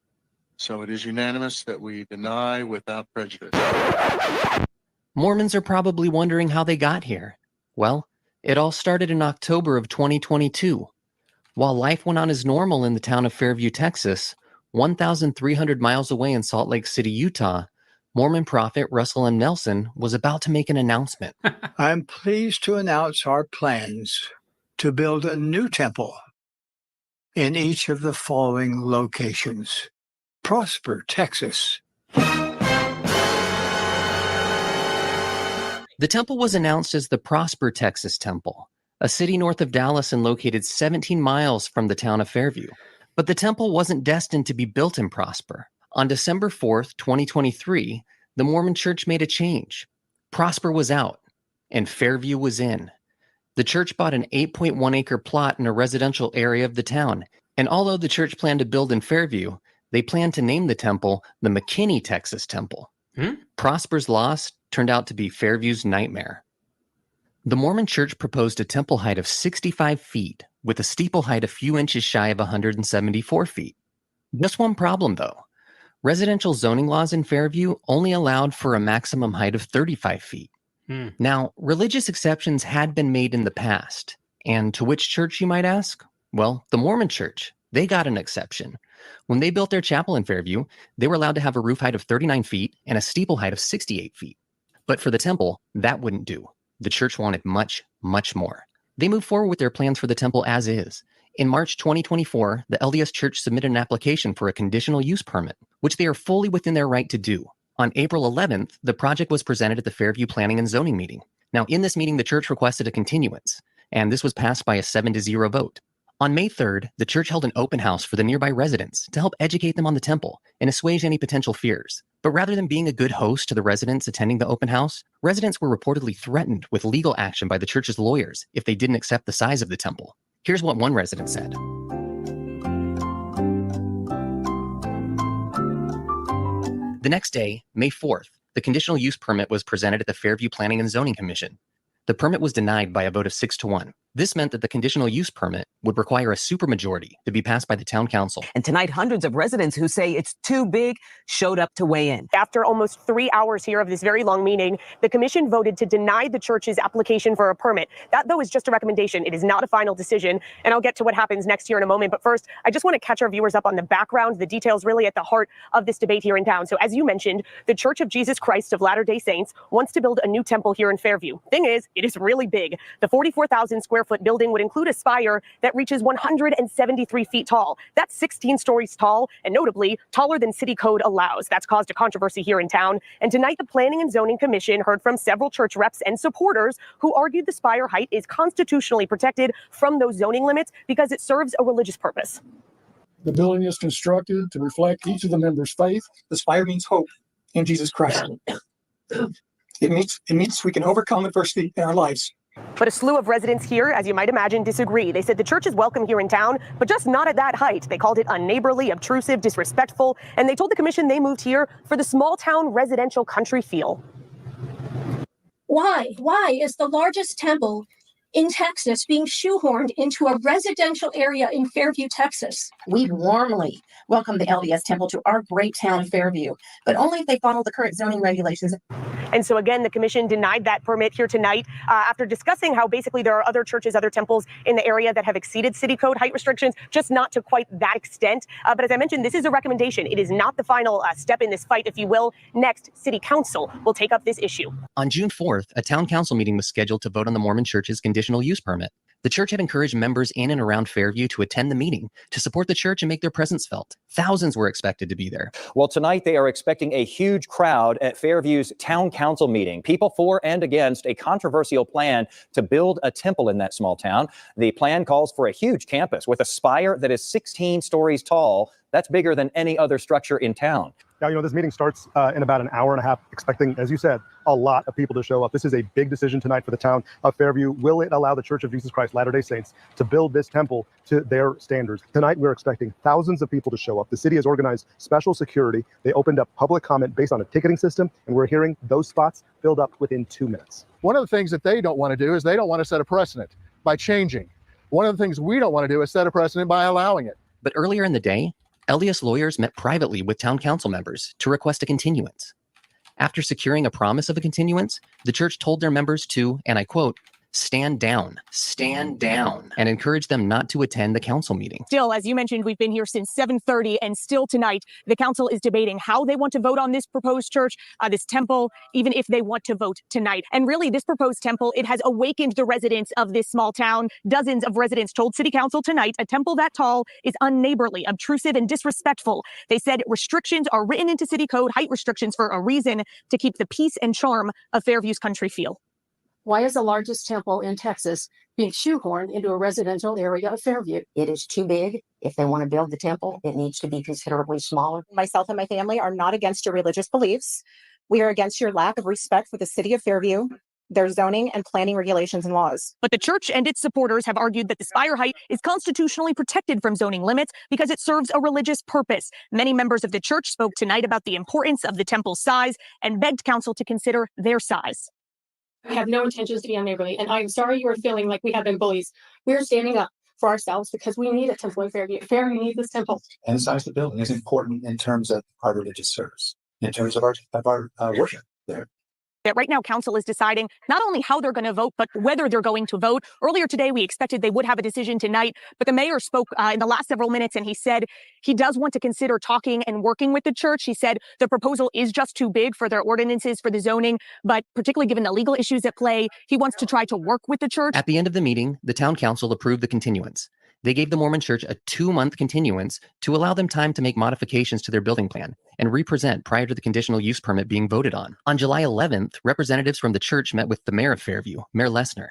[SPEAKER 11] So it is unanimous that we deny without prejudice.
[SPEAKER 23] Mormons are probably wondering how they got here. Well, it all started in October of 2022. While life went on as normal in the town of Fairview, Texas, 1,300 miles away in Salt Lake City, Utah, Mormon prophet Russell M. Nelson was about to make an announcement.
[SPEAKER 2] I'm pleased to announce our plans to build a new temple in each of the following locations. Prosper, Texas.
[SPEAKER 23] The temple was announced as the Prosper, Texas Temple, a city north of Dallas and located 17 miles from the town of Fairview. But the temple wasn't destined to be built in Prosper. On December 4th, 2023, the Mormon Church made a change. Prosper was out, and Fairview was in. The church bought an 8.1-acre plot in a residential area of the town, and although the church planned to build in Fairview, they planned to name the temple the McKinney, Texas Temple. Prosper's loss turned out to be Fairview's nightmare. The Mormon Church proposed a temple height of 65 feet, with a steeple height a few inches shy of 174 feet. Just one problem, though. Residential zoning laws in Fairview only allowed for a maximum height of 35 feet. Now, religious exceptions had been made in the past. And to which church, you might ask? Well, the Mormon Church. They got an exception. When they built their chapel in Fairview, they were allowed to have a roof height of 39 feet and a steeple height of 68 feet. But for the temple, that wouldn't do. The church wanted much, much more. They moved forward with their plans for the temple as is. In March 2024, the LDS Church submitted an application for a conditional use permit, which they are fully within their right to do. On April 11th, the project was presented at the Fairview Planning and Zoning meeting. Now, in this meeting, the church requested a continuance, and this was passed by a 7-0 vote. On May 3rd, the church held an open house for the nearby residents to help educate them on the temple and assuage any potential fears. But rather than being a good host to the residents attending the open house, residents were reportedly threatened with legal action by the church's lawyers if they didn't accept the size of the temple. Here's what one resident said. The next day, May 4th, the conditional use permit was presented at the Fairview Planning and Zoning Commission. The permit was denied by a vote of 6-1. This meant that the conditional use permit would require a supermajority to be passed by the town council.
[SPEAKER 24] And tonight, hundreds of residents who say it's too big showed up to weigh in.
[SPEAKER 25] After almost 3 hours here of this very long meeting, the commission voted to deny the church's application for a permit. That, though, is just a recommendation. It is not a final decision. And I'll get to what happens next year in a moment. But first, I just want to catch our viewers up on the background, the details really at the heart of this debate here in town. So as you mentioned, the Church of Jesus Christ of Latter-day Saints wants to build a new temple here in Fairview. Thing is, it is really big. The 44,000 square square foot building would include a spire that reaches 173 feet tall. That's 16 stories tall, and notably taller than city code allows. That's caused a controversy here in town. And tonight, the Planning and Zoning Commission heard from several church reps and supporters who argued the spire height is constitutionally protected from those zoning limits because it serves a religious purpose.
[SPEAKER 4] The building is constructed to reflect each of the members' faith. The spire means hope in Jesus Christ. It means we can overcome adversity in our lives.
[SPEAKER 25] But a slew of residents here, as you might imagine, disagree. They said the church is welcome here in town, but just not at that height. They called it unneighborly, obtrusive, disrespectful, and they told the commission they moved here for the small town residential country feel.
[SPEAKER 6] Why? Why is the largest temple in Texas being shoehorned into a residential area in Fairview, Texas?
[SPEAKER 7] We warmly welcome the LDS Temple to our great town, Fairview, but only if they follow the current zoning regulations.
[SPEAKER 25] And so again, the commission denied that permit here tonight after discussing how basically there are other churches, other temples in the area that have exceeded city code height restrictions, just not to quite that extent. But as I mentioned, this is a recommendation. It is not the final step in this fight, if you will. Next, City Council will take up this issue.
[SPEAKER 23] On June 4th, a town council meeting was scheduled to vote on the Mormon Church's conditional use permit. The church had encouraged members in and around Fairview to attend the meeting to support the church and make their presence felt. Thousands were expected to be there.
[SPEAKER 8] Well, tonight they are expecting a huge crowd at Fairview's town council meeting. People for and against a controversial plan to build a temple in that small town. The plan calls for a huge campus with a spire that is 16 stories tall. That's bigger than any other structure in town.
[SPEAKER 9] Now, this meeting starts in about an hour and a half, expecting, as you said, a lot of people to show up. This is a big decision tonight for the town of Fairview. Will it allow the Church of Jesus Christ Latter-day Saints to build this temple to their standards? Tonight, we're expecting thousands of people to show up. The city has organized special security. They opened up public comment based on a ticketing system, and we're hearing those spots filled up within 2 minutes.
[SPEAKER 11] One of the things that they don't want to do is they don't want to set a precedent by changing. One of the things we don't want to do is set a precedent by allowing it.
[SPEAKER 23] But earlier in the day, LDS lawyers met privately with town council members to request a continuance. After securing a promise of a continuance, the church told their members to, and I quote, stand down, and encourage them not to attend the council meeting.
[SPEAKER 25] Still, as you mentioned, we've been here since 7:30, and still tonight, the council is debating how they want to vote on this proposed church, this temple, even if they want to vote tonight. And really, this proposed temple, it has awakened the residents of this small town. Dozens of residents told city council tonight a temple that tall is unneighborly, obtrusive, and disrespectful. They said restrictions are written into city code, height restrictions, for a reason, to keep the peace and charm of Fairview's country feel.
[SPEAKER 6] Why is the largest temple in Texas being shoehorned into a residential area of Fairview?
[SPEAKER 7] It is too big. If they want to build the temple, it needs to be considerably smaller.
[SPEAKER 25] Myself and my family are not against your religious beliefs. We are against your lack of respect for the city of Fairview, their zoning and planning regulations and laws. But the church and its supporters have argued that the spire height is constitutionally protected from zoning limits because it serves a religious purpose. Many members of the church spoke tonight about the importance of the temple's size and begged council to consider their size.
[SPEAKER 6] We have no intentions to be unneighborly, and I'm sorry you are feeling like we have been bullies. We're standing up for ourselves because we need a temple in Fairview. Fairview needs this temple.
[SPEAKER 26] And the size of the building is important in terms of our religious service, in terms of our worship there.
[SPEAKER 25] That right now, council is deciding not only how they're going to vote, but whether they're going to vote. Earlier today, we expected they would have a decision tonight, but the mayor spoke in the last several minutes, and he said he does want to consider talking and working with the church. He said the proposal is just too big for their ordinances, for the zoning, but particularly given the legal issues at play, he wants to try to work with the church.
[SPEAKER 23] At the end of the meeting, the town council approved the continuance. They gave the Mormon Church a 2-month continuance to allow them time to make modifications to their building plan and re-present prior to the conditional use permit being voted on. On July 11th, representatives from the church met with the mayor of Fairview, Mayor Lesnar.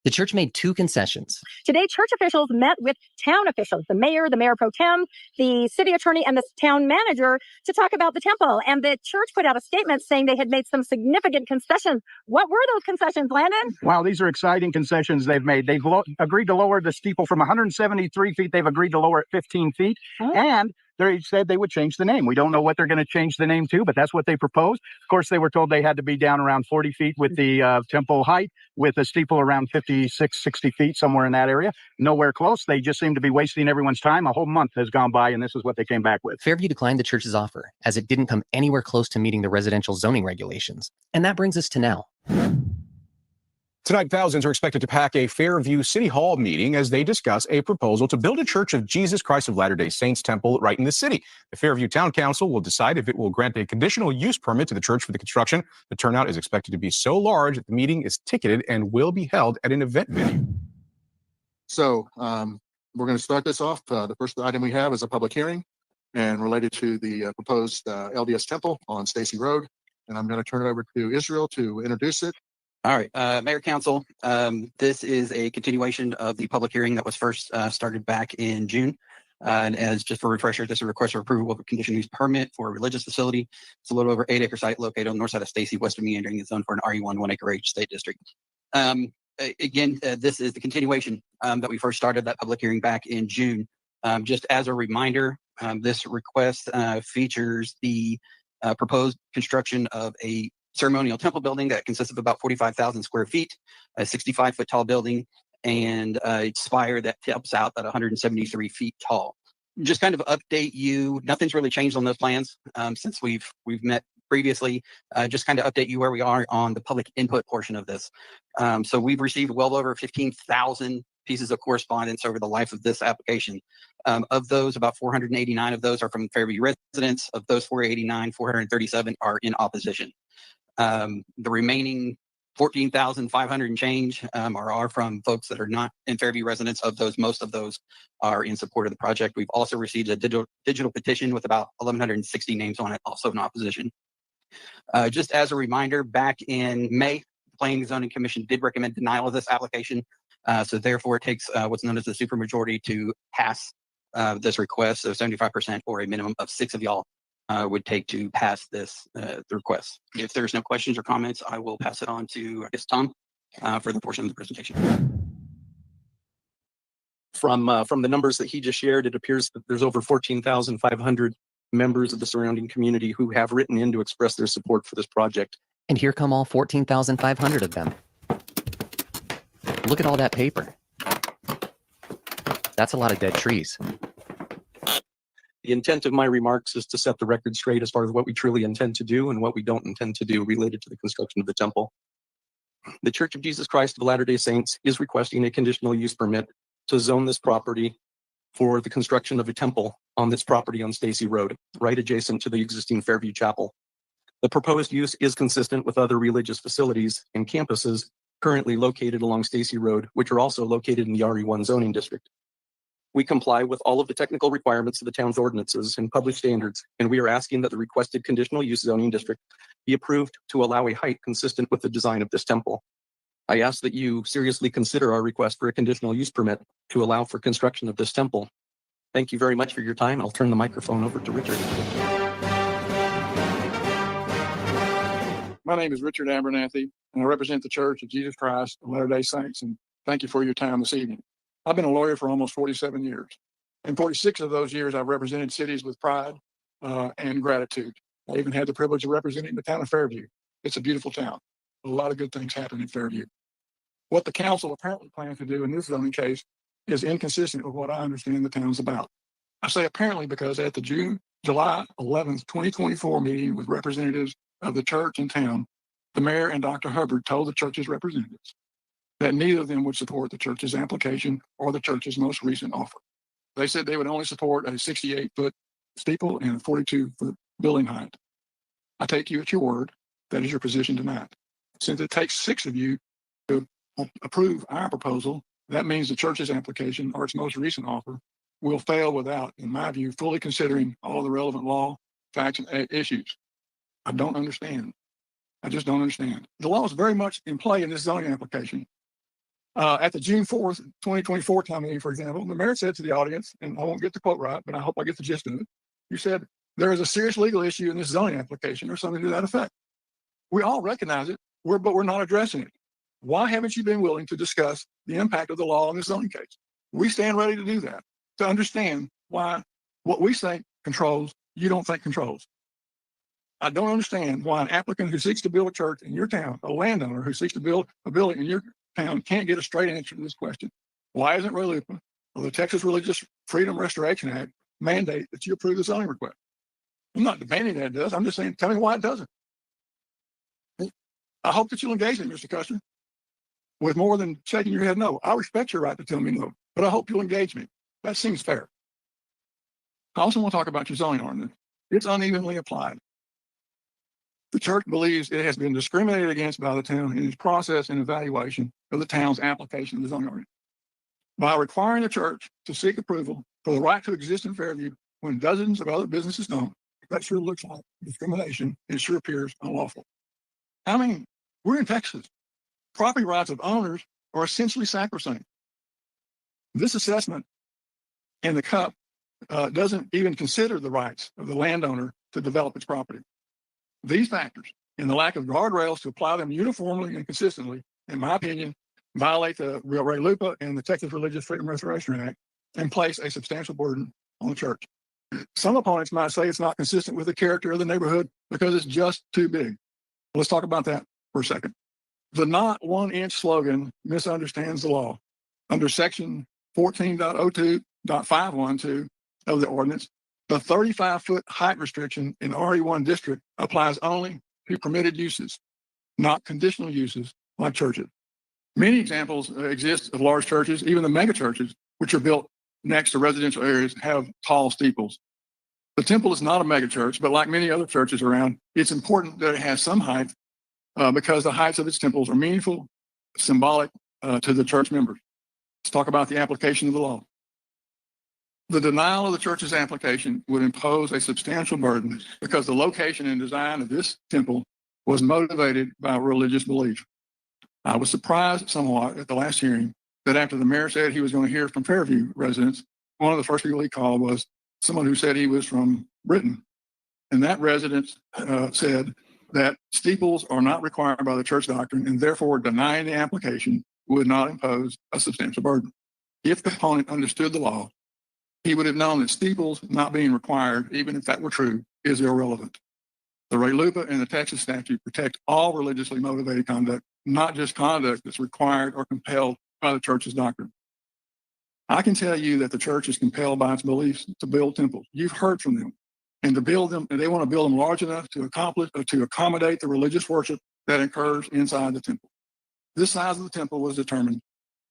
[SPEAKER 23] The church made 2 concessions.
[SPEAKER 6] Today, church officials met with town officials, the mayor pro tem, the city attorney, and the town manager to talk about the temple. And the church put out a statement saying they had made some significant concessions. What were those concessions, Landon?
[SPEAKER 27] Wow, these are exciting concessions they've made. They've agreed to lower the steeple from 173 feet. They've agreed to lower it 15 feet. Oh. And they said they would change the name. We don't know what they're going to change the name to, but that's what they proposed. Of course, they were told they had to be down around 40 feet with the temple height, with a steeple around 56, 60 feet, somewhere in that area. Nowhere close. They just seem to be wasting everyone's time. A whole month has gone by, and this is what they came back with.
[SPEAKER 23] Fairview declined the church's offer, as it didn't come anywhere close to meeting the residential zoning regulations. And that brings us to now.
[SPEAKER 28] Tonight, thousands are expected to pack a Fairview City Hall meeting as they discuss a proposal to build a Church of Jesus Christ of Latter-day Saints temple right in the city. The Fairview Town Council will decide if it will grant a conditional use permit to the church for the construction. The turnout is expected to be so large that the meeting is ticketed and will be held at an event venue.
[SPEAKER 11] So we're going to start this off. The first item we have is a public hearing and related to the proposed LDS Temple on Stacy Road. And I'm going to turn it over to Israel to introduce it.
[SPEAKER 3] All right, Mayor, Council, this is a continuation of the public hearing that was first started back in June. And as just for a refresher, this is a request for approval of a conditional use permit for a religious facility. It's a little over 8-acre site located on the north side of Stacy, west of meandering the zone for an RE1 1-acre age state district. Again, this is the continuation that we first started that public hearing back in June. Just as a reminder, this request features the proposed construction of a ceremonial temple building that consists of about 45,000 square feet, a 65-foot tall building, and a spire that tips out at 173 feet tall. Just kind of update you, nothing's really changed on those plans since we've met previously. Just kind of update you where we are on the public input portion of this. So we've received well over 15,000 pieces of correspondence over the life of this application. Of those, about 489 of those are from Fairview residents. Of those 489, 437 are in opposition. The remaining 14,500 and change are from folks that are not in Fairview residents. Of those, most of those are in support of the project. We've also received a digital petition with about 1,160 names on it, also in opposition. Just as a reminder, back in May, the Planning and Zoning Commission did recommend denial of this application. So therefore, it takes what's known as the supermajority to pass this request. So 75% or a minimum of 6 of y'all would take to pass this the request. If there's no questions or comments, I will pass it on to, I guess, Tom for the portion of the presentation.
[SPEAKER 10] From the numbers that he just shared, it appears that there's over 14,500 members of the surrounding community who have written in to express their support for this project.
[SPEAKER 23] And here come all 14,500 of them. Look at all that paper. That's a lot of dead trees.
[SPEAKER 10] The intent of my remarks is to set the record straight as far as what we truly intend to do and what we don't intend to do related to the construction of the temple. The Church of Jesus Christ of Latter-day Saints is requesting a conditional use permit to zone this property for the construction of a temple on this property on Stacy Road, right adjacent to the existing Fairview Chapel. The proposed use is consistent with other religious facilities and campuses currently located along Stacy Road, which are also located in the RE1 zoning district. We comply with all of the technical requirements of the town's ordinances and public standards, and we are asking that the requested conditional use zoning district be approved to allow a height consistent with the design of this temple. I ask that you seriously consider our request for a conditional use permit to allow for construction of this temple. Thank you very much for your time. I'll turn the microphone over to Richard.
[SPEAKER 4] My name is Richard Abernathy, and I represent the Church of Jesus Christ of Latter-day Saints, and thank you for your time this evening. I've been a lawyer for almost 47 years. In 46 of those years, I've represented cities with pride and gratitude. I even had the privilege of representing the town of Fairview. It's a beautiful town. A lot of good things happen in Fairview. What the council apparently plans to do in this zoning case is inconsistent with what I understand the town's about. I say apparently because at the July 11th, 2024 meeting with representatives of the church and town, the mayor and Dr. Hubbard told the church's representatives that neither of them would support the church's application or the church's most recent offer. They said they would only support a 68-foot steeple and a 42-foot building height. I take you at your word. That is your position tonight. Since it takes 6 of you to approve our proposal, that means the church's application or its most recent offer will fail without, in my view, fully considering all the relevant law, facts, and issues. I don't understand. I just don't understand. The law is very much in play in this zoning application. At the June 4th, 2024 town meeting, for example, the mayor said to the audience, and I won't get the quote right, but I hope I get the gist of it. You said, there is a serious legal issue in this zoning application or something to that effect. We all recognize it, but we're not addressing it. Why haven't you been willing to discuss the impact of the law in this zoning case? We stand ready to do that, to understand why what we think controls, you don't think controls. I don't understand why an applicant who seeks to build a church in your town, a landowner who seeks to build a building in your town, can't get a straight answer to this question. Why isn't RLUIPA or the Texas Religious Freedom Restoration Act mandate that you approve the zoning request? I'm not demanding that it does. I'm just saying, tell me why it doesn't. I hope that you'll engage me, Mr. Custer, with more than shaking your head no. I respect your right to tell me no, but I hope you'll engage me. That seems fair. I also want to talk about your zoning ordinance. It's unevenly applied. The church believes it has been discriminated against by the town in its process and evaluation of the town's application of the zoning ordinance. by requiring the church to seek approval for the right to exist in Fairview when dozens of other businesses don't. That sure looks like discrimination. It sure appears unlawful. I mean, we're in Texas. Property rights of owners are essentially sacrosanct. This assessment in the cup doesn't even consider the rights of the landowner to develop its property. These factors and the lack of guardrails to apply them uniformly and consistently, in my opinion, violate the RLUIPA and the Texas Religious Freedom Restoration Act and place a substantial burden on the church. Some opponents might say it's not consistent with the character of the neighborhood because it's just too big. Let's talk about that for a second. The not 1 inch slogan misunderstands the law. Under section 14.02.512 of the ordinance, the 35-foot height restriction in RE1 district applies only to permitted uses, not conditional uses like churches. Many examples exist of large churches, even the mega churches, which are built next to residential areas, have tall steeples. The temple is not a mega church, but like many other churches around, it's important that it has some height because the heights of its temples are meaningful, symbolic to the church members. Let's talk about the application of the law. The denial of the church's application would impose a substantial burden because the location and design of this temple was motivated by religious belief. I was surprised somewhat at the last hearing that after the mayor said he was going to hear from Fairview residents, one of the first people he called was someone who said he was from Britain. And that resident said that steeples are not required by the church doctrine and therefore denying the application would not impose a substantial burden. If the opponent understood the law, he would have known that steeples not being required, even if that were true, is irrelevant. The RLUIPA and the Texas statute protect all religiously motivated conduct, not just conduct that's required or compelled by the church's doctrine. I can tell you that the church is compelled by its beliefs to build temples. You've heard from them. And to build them, and they want to build them large enough to accommodate the religious worship that occurs inside the temple. This size of the temple was determined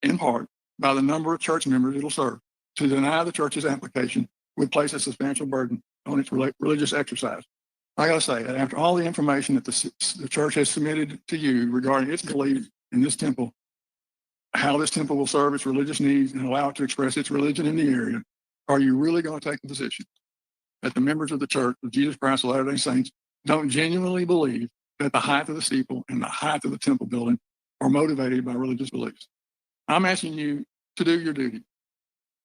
[SPEAKER 4] in part by the number of church members it'll serve. To deny the church's application would place a substantial burden on its religious exercise. I got to say that after all the information that the church has submitted to you regarding its belief in this temple, how this temple will serve its religious needs and allow it to express its religion in the area, are you really going to take the position that the members of the Church of Jesus Christ of Latter-day Saints don't genuinely believe that the height of the steeple and the height of the temple building are motivated by religious beliefs? I'm asking you to do your duty.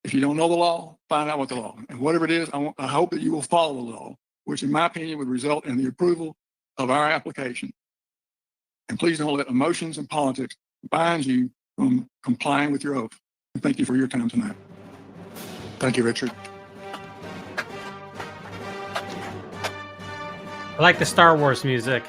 [SPEAKER 4] If you don't know the law, find out what the law is. And whatever it is, I hope that you will follow the law, which in my opinion would result in the approval of our application. And please don't let emotions and politics bind you from complying with your oath. And thank you for your time tonight.
[SPEAKER 26] Thank you, Richard.
[SPEAKER 1] I like the Star Wars music.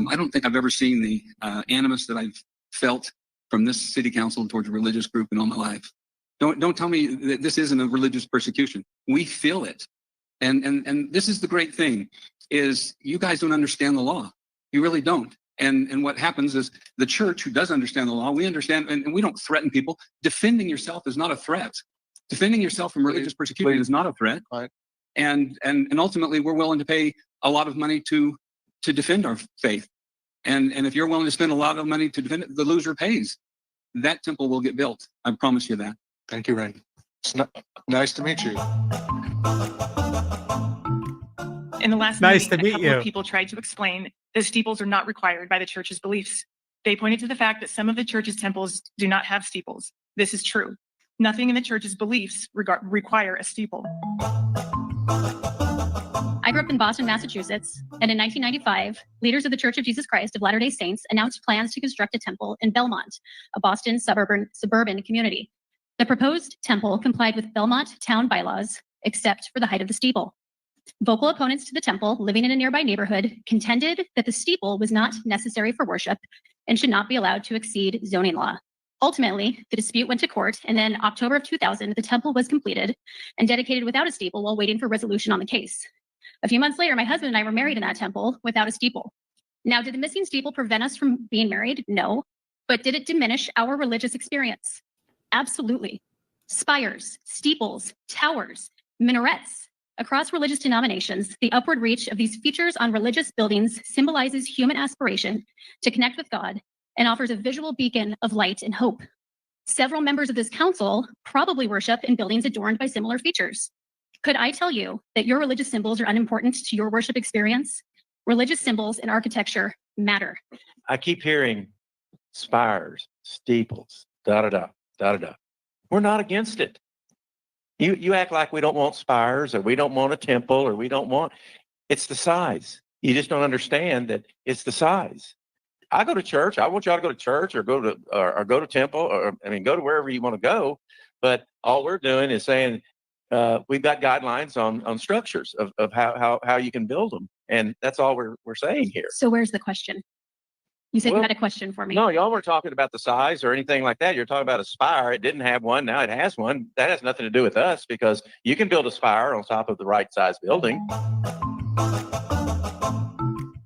[SPEAKER 12] I don't think I've ever seen the animus that I've felt from this city council towards a religious group in all my life. Don't tell me that this isn't a religious persecution. We feel it. And this is the great thing, is you guys don't understand the law. You really don't. And what happens is the church, who does understand the law, we understand, and we don't threaten people. Defending yourself is not a threat. Defending yourself from religious persecution is not a threat.
[SPEAKER 26] Right.
[SPEAKER 12] And ultimately, we're willing to pay a lot of money to defend our faith. And if you're willing to spend a lot of money to defend it, the loser pays. That temple will get built. I promise you that.
[SPEAKER 26] Thank you, Ray. It's nice to meet you.
[SPEAKER 13] In the last
[SPEAKER 1] Nice
[SPEAKER 13] meeting,
[SPEAKER 1] to meet
[SPEAKER 13] a couple
[SPEAKER 1] you.
[SPEAKER 13] of people tried to explain that steeples are not required by the church's beliefs. They pointed to the fact that some of the church's temples do not have steeples. This is true. Nothing in the church's beliefs require a steeple.
[SPEAKER 14] I grew up in Boston, Massachusetts, and in 1995, leaders of the Church of Jesus Christ of Latter-day Saints announced plans to construct a temple in Belmont, a Boston suburban community. The proposed temple complied with Belmont town bylaws, except for the height of the steeple. Vocal opponents to the temple living in a nearby neighborhood contended that the steeple was not necessary for worship and should not be allowed to exceed zoning law. Ultimately, the dispute went to court, and then October of 2000, the temple was completed and dedicated without a steeple while waiting for resolution on the case. A few months later, my husband and I were married in that temple without a steeple. Now, did the missing steeple prevent us from being married? No. But did it diminish our religious experience? Absolutely. Spires, steeples, towers, minarets. Across religious denominations, the upward reach of these features on religious buildings symbolizes human aspiration to connect with God and offers a visual beacon of light and hope. Several members of this council probably worship in buildings adorned by similar features. Could I tell you that your religious symbols are unimportant to your worship experience? Religious symbols and architecture matter.
[SPEAKER 5] I keep hearing spires, steeples, da-da-da. We're not against it. You act like we don't want spires or we don't want a temple or we don't want, it's the size. You just don't understand that it's the size. I go to church. I want y'all to go to church or go to temple or go to wherever you want to go. But all we're doing is saying we've got guidelines on structures of how you can build them. And that's all we're saying here.
[SPEAKER 14] So where's the question? You said you had a question for me.
[SPEAKER 5] No, y'all weren't talking about the size or anything like that. You're talking about a spire. It didn't have one. Now it has one. That has nothing to do with us because you can build a spire on top of the right size building.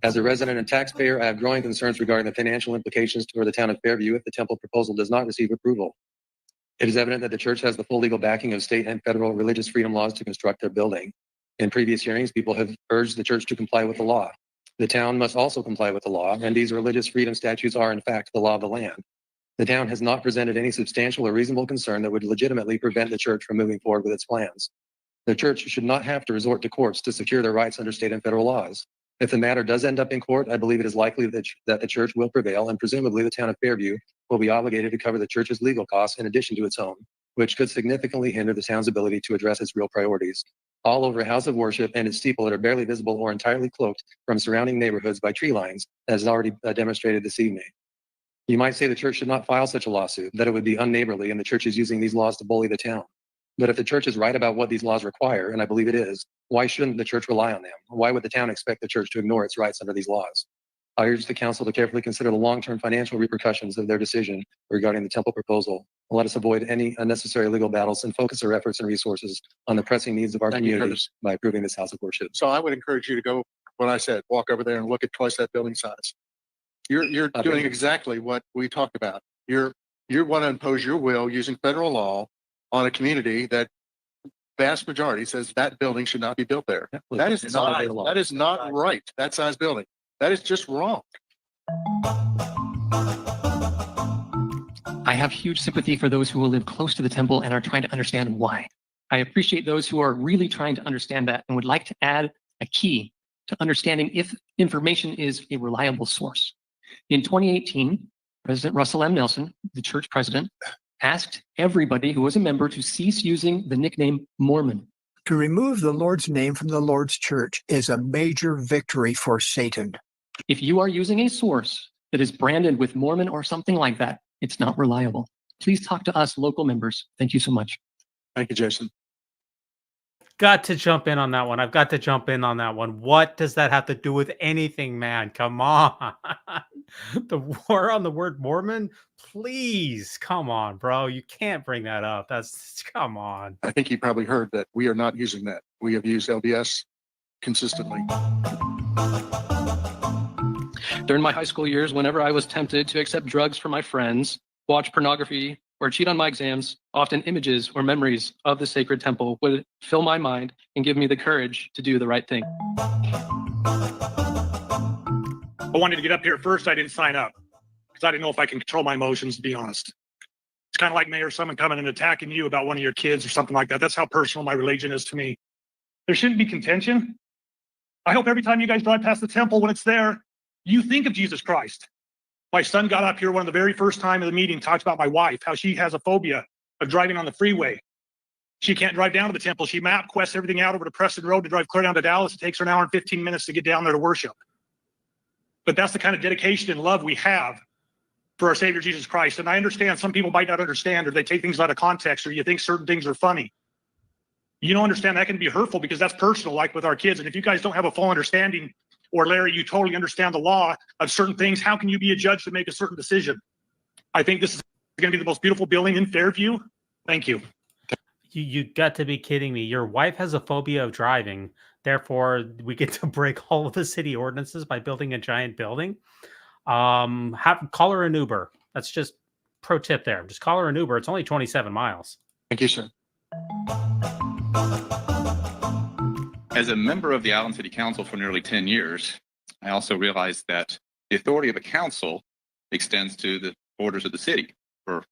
[SPEAKER 15] As a resident and taxpayer, I have growing concerns regarding the financial implications for the town of Fairview if the temple proposal does not receive approval. It is evident that the church has the full legal backing of state and federal religious freedom laws to construct their building. In previous hearings, people have urged the church to comply with the law. The town must also comply with the law, and these religious freedom statutes are, in fact, the law of the land. The town has not presented any substantial or reasonable concern that would legitimately prevent the church from moving forward with its plans. The church should not have to resort to courts to secure their rights under state and federal laws. If the matter does end up in court, I believe it is likely that the church will prevail, and presumably the town of Fairview will be obligated to cover the church's legal costs in addition to its own, which could significantly hinder the town's ability to address its real priorities. All over a house of worship and its steeple that are barely visible or entirely cloaked from surrounding neighborhoods by tree lines, as is already demonstrated this evening. You might say the church should not file such a lawsuit, that it would be unneighborly and the church is using these laws to bully the town. But if the church is right about what these laws require, and I believe it is, why shouldn't the church rely on them? Why would the town expect the church to ignore its rights under these laws? I urge the council to carefully consider the long-term financial repercussions of their decision regarding the temple proposal. Let us avoid any unnecessary legal battles and focus our efforts and resources on the pressing needs of our community by approving this house of worship.
[SPEAKER 4] So I would encourage you to go, what I said, walk over there and look at twice that building size. You're doing exactly what we talked about. You want to impose your will using federal law on a community that vast majority says that building should not be built there. That is not right. That size building. That is just wrong.
[SPEAKER 16] I have huge sympathy for those who will live close to the temple and are trying to understand why. I appreciate those who are really trying to understand that and would like to add a key to understanding if information is a reliable source. In 2018, President Russell M. Nelson, the church president, asked everybody who was a member to cease using the nickname Mormon.
[SPEAKER 2] To remove the Lord's name from the Lord's church is a major victory for Satan.
[SPEAKER 16] If you are using a source that is branded with Mormon or something like that, it's not reliable. Please talk to us local members. Thank you so much.
[SPEAKER 4] Thank you, Jason.
[SPEAKER 1] Got to jump in on that one. I've got to jump in on that one. What does that have to do with anything, man? Come on. The war on the word Mormon? Please, come on, bro. You can't bring that up. Come on.
[SPEAKER 4] I think you probably heard that we are not using that. We have used LDS consistently.
[SPEAKER 16] During my high school years, whenever I was tempted to accept drugs from my friends, watch pornography, or cheat on my exams, often images or memories of the sacred temple would fill my mind and give me the courage to do the right thing.
[SPEAKER 17] I wanted to get up here first. I didn't sign up because I didn't know if I can control my emotions, to be honest. It's kind of like Mayor, someone coming and attacking you about one of your kids or something like that. That's how personal my religion is to me. There shouldn't be contention. I hope every time you guys drive past the temple, when it's there, you think of Jesus Christ. My son got up here one of the very first time of the meeting, talked about my wife, how she has a phobia of driving on the freeway. She can't drive down to the temple. She map quests everything out over to Preston Road to drive clear down to Dallas. It takes her an hour and 15 minutes to get down there to worship. But that's the kind of dedication and love we have for our Savior Jesus Christ. And I understand some people might not understand, or they take things out of context, or you think certain things are funny. You don't understand that can be hurtful because that's personal, like with our kids. And if you guys don't have a full understanding, or Larry, you totally understand the law of certain things, how can you be a judge to make a certain decision? I think this is going to be the most beautiful building in Fairview. Thank you.
[SPEAKER 1] You got to be kidding me. Your wife has a phobia of driving. Therefore, we get to break all of the city ordinances by building a giant building. Call her an Uber. That's just pro tip there. Just call her an Uber. It's only 27 miles.
[SPEAKER 4] Thank you, sir.
[SPEAKER 18] As a member of the Allen City Council for nearly 10 years, I also realized that the authority of the council extends to the borders of the city for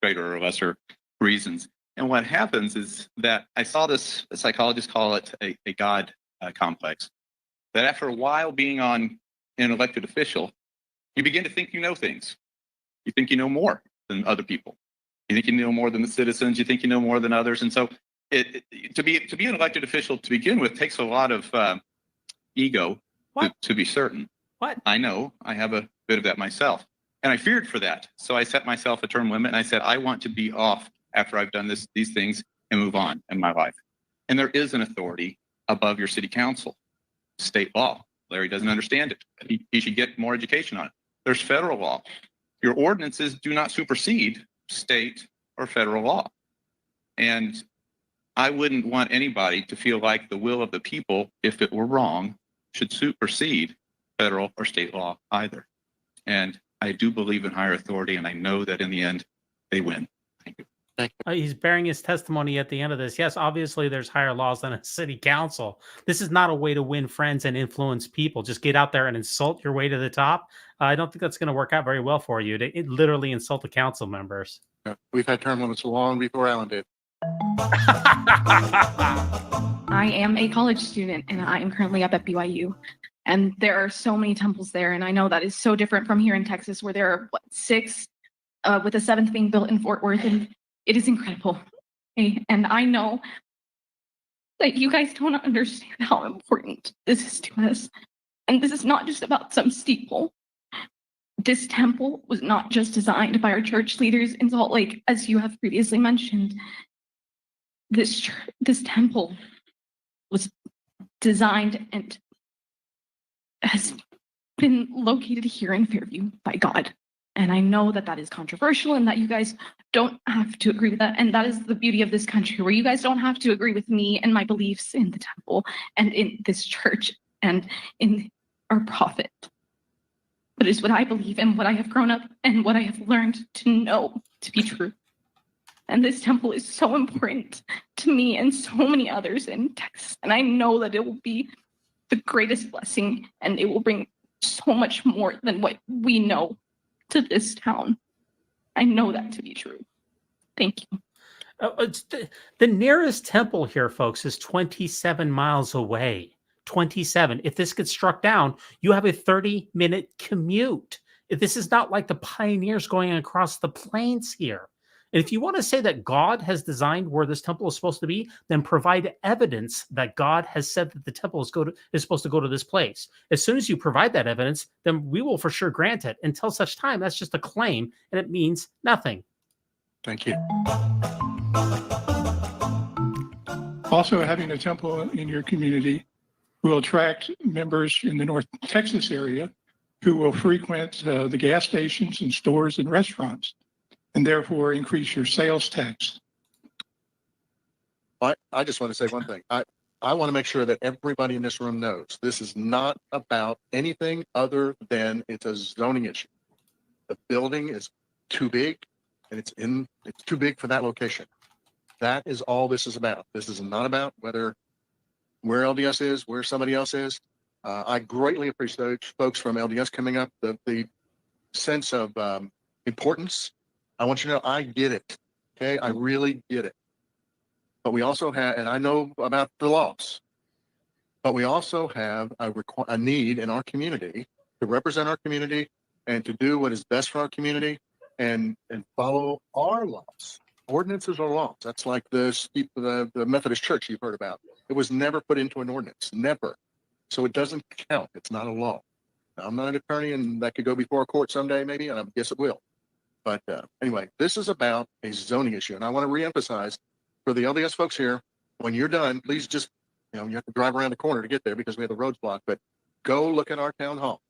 [SPEAKER 18] greater or lesser reasons. And what happens is that I saw this, psychologists call it a God complex, that after a while being on an elected official, you begin to think you know things. You think you know more than other people. You think you know more than the citizens. You think you know more than others. And so to be an elected official to begin with takes a lot of ego to be certain.
[SPEAKER 1] What?
[SPEAKER 18] I know. I have a bit of that myself. And I feared for that. So I set myself a term limit and I said, I want to be off after I've done these things and move on in my life. And there is an authority above your city council, state law. Larry doesn't understand it. He should get more education on it. There's federal law. Your ordinances do not supersede state or federal law. And I wouldn't want anybody to feel like the will of the people, if it were wrong, should supersede federal or state law either. And I do believe in higher authority, and I know that in the end, they win. Thank you.
[SPEAKER 1] He's bearing his testimony at the end of this. Yes, obviously there's higher laws than a city council. This is not a way to win friends and influence people. Just get out there and insult your way to the top. I don't think that's going to work out very well for you to literally insult the council members.
[SPEAKER 11] We've had term limits long before Alan did.
[SPEAKER 7] I am a college student and I am currently up at BYU. And there are so many temples there. And I know that is so different from here in Texas, where there are 6, with a 7th being built in Fort Worth. And it is incredible. Okay? And I know that you guys don't understand how important this is to us. And this is not just about some steeple. This temple was not just designed by our church leaders in Salt Lake, as you have previously mentioned. This temple was designed and has been located here in Fairview by God. And I know that that is controversial and that you guys don't have to agree with that. And that is the beauty of this country, where you guys don't have to agree with me and my beliefs in the temple and in this church and in our prophet. But it's what I believe and what I have grown up and what I have learned to know to be true. And this temple is so important to me and so many others in Texas. And I know that it will be the greatest blessing and it will bring so much more than what we know to this town. I know that to be true. Thank you.
[SPEAKER 1] The nearest temple here, folks, is 27 miles away. 27. If this gets struck down, you have a 30-minute commute. This is not like the pioneers going across the plains here. And if you want to say that God has designed where this temple is supposed to be, then provide evidence that God has said that the temple is supposed to go to this place. As soon as you provide that evidence, then we will for sure grant it. Until such time, that's just a claim, and it means nothing.
[SPEAKER 11] Thank you.
[SPEAKER 4] Also, having a temple in your community will attract members in the North Texas area who will frequent the gas stations and stores and restaurants, and therefore increase your sales tax.
[SPEAKER 11] I just want to say one thing. I want to make sure that everybody in this room knows this is not about anything other than it's a zoning issue. The building is too big and it's too big for that location. That is all this is about. This is not about where LDS is, where somebody else is. I greatly appreciate folks from LDS coming up, the sense of importance. I want you to know I get it. Okay, I really get it. But we also have, and I know about the laws, but we also have a need in our community to represent our community and to do what is best for our community and follow our laws. Ordinances are laws. That's like the Methodist Church you've heard about. It was never put into an ordinance, never. So it doesn't count. It's not a law. Now, I'm not an attorney, and that could go before a court someday, maybe, and I guess it will. But anyway, this is about a zoning issue, and I want to reemphasize for the LDS folks here, when you're done, please just, you have to drive around the corner to get there because we have the roads blocked, but go look at our town hall.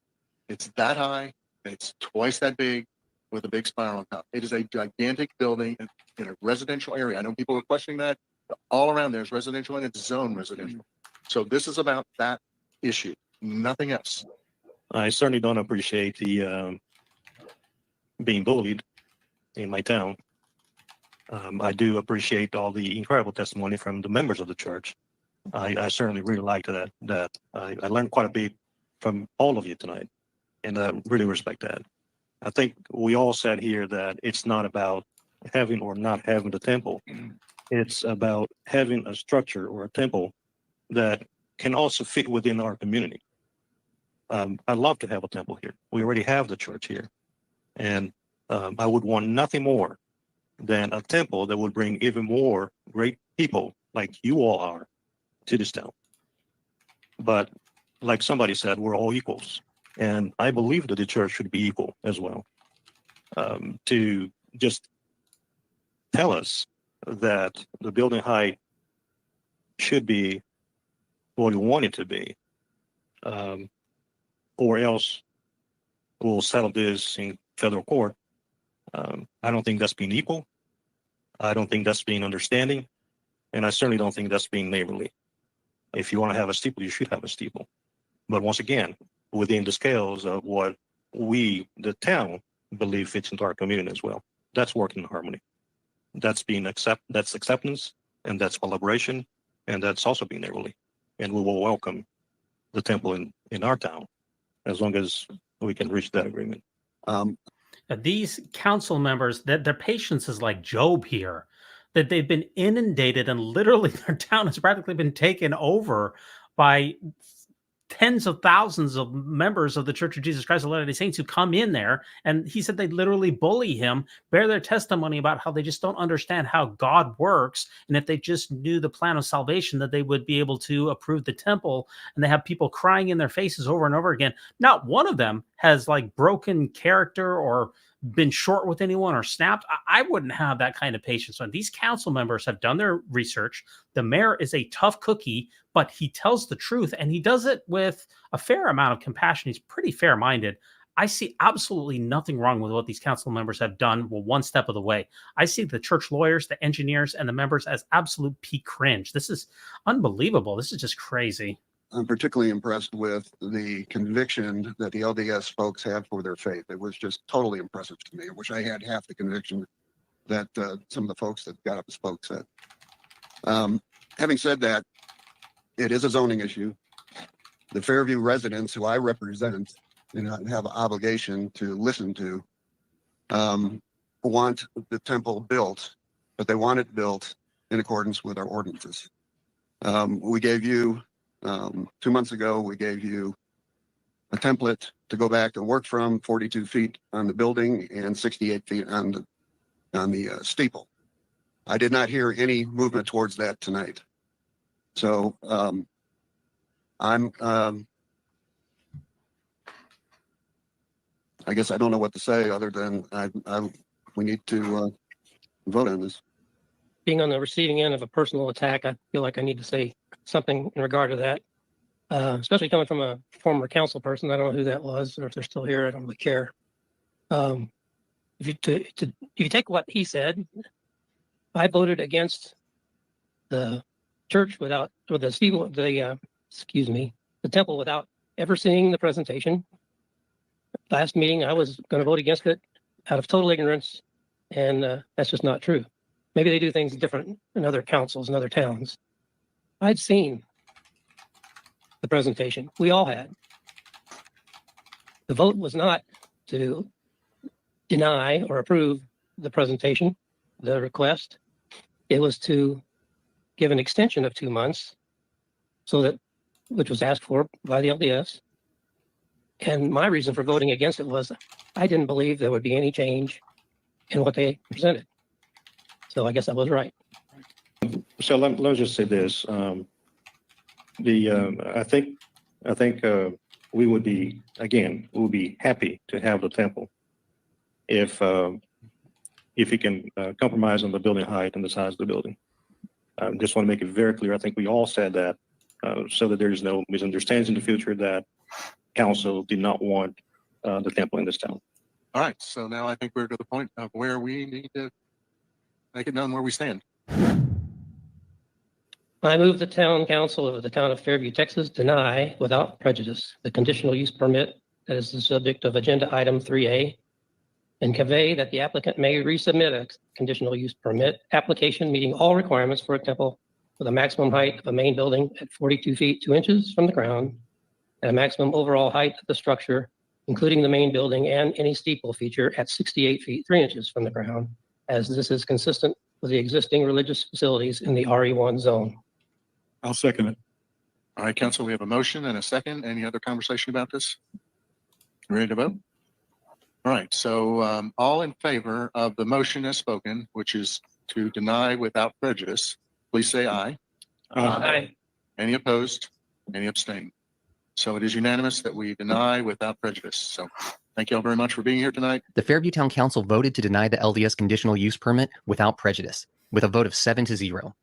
[SPEAKER 11] It's that high, and it's twice that big with a big spire on top. It is a gigantic building in a residential area. I know people are questioning that. All around there is residential, and it's zone residential. So this is about that issue, nothing else.
[SPEAKER 8] I certainly don't appreciate the being bullied in my town. I do appreciate all the incredible testimony from the members of the church. I certainly really liked that. I learned quite a bit from all of you tonight, and I really respect that. I think we all said here that it's not about having or not having the temple. It's about having a structure or a temple that can also fit within our community. I'd love to have a temple here. We already have the church here. And I would want nothing more than a temple that would bring even more great people like you all are to this town. But like somebody said, we're all equals. And I believe that the church should be equal as well. To just tell us that the building height should be what we want it to be, or else we'll settle this in federal court. I don't think that's being equal. I don't think that's being understanding. And I certainly don't think that's being neighborly. If you want to have a steeple, you should have a steeple. But once again, within the scales of what we, the town, believe fits into our community as well. That's working in harmony. That's that's acceptance, and that's collaboration, and that's also being neighborly. And we will welcome the temple in our town as long as we can reach that agreement.
[SPEAKER 1] These council members, that their patience is like Job here, that they've been inundated and literally their town has practically been taken over by tens of thousands of members of the Church of Jesus Christ of Latter-day Saints who come in there. And he said they literally bully him, bear their testimony about how they just don't understand how God works. And if they just knew the plan of salvation, that they would be able to approve the temple. And they have people crying in their faces over and over again. Not one of them has like broken character or been short with anyone or snapped. I wouldn't have that kind of patience. When these council members have done their research, the mayor is a tough cookie, but he tells the truth and he does it with a fair amount of compassion. He's pretty fair-minded. I see absolutely nothing wrong with what these council members have done. Well, one step of the way. I see the church lawyers, the engineers, and the members as absolute peak cringe. This is unbelievable. This is just crazy.
[SPEAKER 6] I'm particularly impressed with the conviction that the LDS folks had for their faith. It was just totally impressive to me. I wish I had half the conviction that some of the folks that got up and spoke said. Having said that, it is a zoning issue. The Fairview residents who I represent and have an obligation to listen to want the temple built, but they want it built in accordance with our ordinances. We gave you 2 months ago, we gave you a template to go back and work from, 42 feet on the building and 68 feet on the steeple. I did not hear any movement towards that tonight. So I guess I don't know what to say other than we need to vote on this.
[SPEAKER 9] Being on the receiving end of a personal attack, I feel like I need to say something in regard to that, especially coming from a former council person. I don't know who that was, or if they're still here, I don't really care. If you take what he said, I voted against the church the temple without ever seeing the presentation. Last meeting, I was going to vote against it out of total ignorance, and that's just not true. Maybe they do things different in other councils and other towns. I'd seen the presentation. We all had. The vote was not to deny or approve the presentation, the request. It was to give an extension of 2 months, which was asked for by the LDS. And my reason for voting against it was I didn't believe there would be any change in what they presented. So I guess I was right.
[SPEAKER 8] So let me just say this. I think we would be happy to have the temple if you can compromise on the building height and the size of the building. Just want to make it very clear. I think we all said that so that there's no misunderstandings in the future that council did not want the temple in this town.
[SPEAKER 6] All right, so now I think we're to the point of where we need to make it known where we stand.
[SPEAKER 9] I move the town council of the town of Fairview, Texas, deny without prejudice the conditional use permit that is the subject of agenda item 3A, and convey that the applicant may resubmit a conditional use permit application meeting all requirements for a temple with a maximum height of a main building at 42 feet 2 inches from the ground and a maximum overall height of the structure including the main building and any steeple feature at 68 feet 3 inches from the ground, as this is consistent with the existing religious facilities in the RE1 zone.
[SPEAKER 4] I'll second it.
[SPEAKER 11] All right, council, we have a motion and a second. Any other conversation about this? Ready to vote? All right, so all in favor of the motion as spoken, which is to deny without prejudice, please say aye.
[SPEAKER 9] Aye.
[SPEAKER 11] Any opposed? Any abstain? So it is unanimous that we deny without prejudice. So thank you all very much for being here tonight.
[SPEAKER 23] The Fairview Town Council voted to deny the LDS conditional use permit without prejudice, with a vote of 7-0.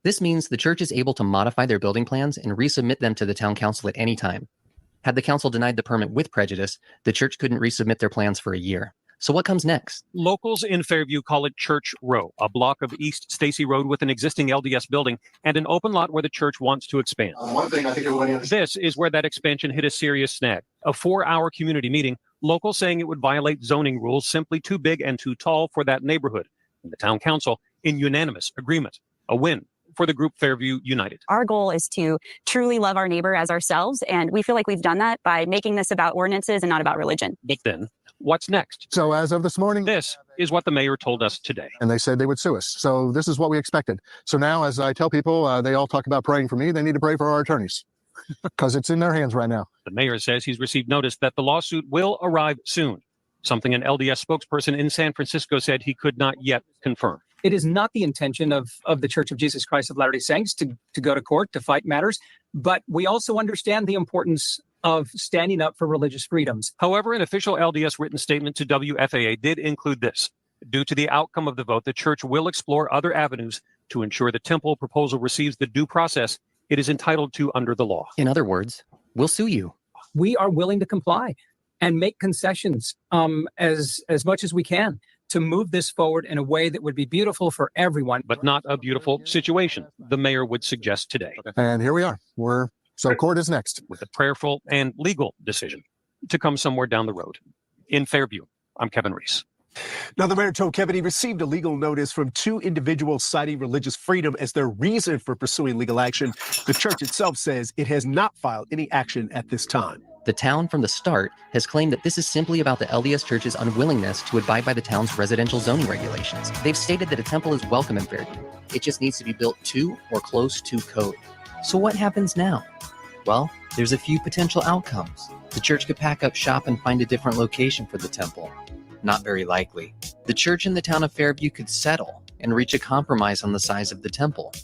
[SPEAKER 23] This means the church is able to modify their building plans and resubmit them to the town council at any time. Had the council denied the permit with prejudice, the church couldn't resubmit their plans for a year. So what comes next?
[SPEAKER 19] Locals in Fairview call it Church Row, a block of East Stacy Road with an existing LDS building and an open lot where the church wants to expand.
[SPEAKER 11] One thing I think everybody understands.
[SPEAKER 19] This is where that expansion hit a serious snag. A 4-hour community meeting, locals saying it would violate zoning rules, simply too big and too tall for that neighborhood. And the town council in unanimous agreement. A win for the group Fairview United.
[SPEAKER 20] Our goal is to truly love our neighbor as ourselves, and we feel like we've done that by making this about ordinances and not about religion.
[SPEAKER 19] But then, what's next?
[SPEAKER 21] So as of this morning,
[SPEAKER 19] this is what the mayor told us today.
[SPEAKER 21] And they said they would sue us. So this is what we expected. So now, as I tell people, they all talk about praying for me. They need to pray for our attorneys because it's in their hands right now.
[SPEAKER 19] The mayor says he's received notice that the lawsuit will arrive soon, something an LDS spokesperson in San Francisco said he could not yet confirm.
[SPEAKER 22] It is not the intention of the Church of Jesus Christ of Latter-day Saints to go to court to fight matters, but we also understand the importance of standing up for religious freedoms.
[SPEAKER 19] However, an official LDS written statement to WFAA did include this. Due to the outcome of the vote, the church will explore other avenues to ensure the temple proposal receives the due process it is entitled to under the law.
[SPEAKER 23] In other words, we'll sue you.
[SPEAKER 22] We are willing to comply and make concessions as much as we can to move this forward in a way that would be beautiful for everyone.
[SPEAKER 19] But not a beautiful situation, the mayor would suggest today.
[SPEAKER 21] And here we are. So court is next.
[SPEAKER 19] With a prayerful and legal decision to come somewhere down the road. In Fairview, I'm Kevin Reese.
[SPEAKER 24] Now, the mayor told Kevin he received a legal notice from 2 individuals citing religious freedom as their reason for pursuing legal action. The church itself says it has not filed any action at this time.
[SPEAKER 23] The town from the start has claimed that this is simply about the LDS Church's unwillingness to abide by the town's residential zoning regulations. They've stated that a temple is welcome in Fairview. It just needs to be built to or close to code. So what happens now? Well, there's a few potential outcomes. The church could pack up shop and find a different location for the temple. Not very likely. The church and the town of Fairview could settle and reach a compromise on the size of the temple.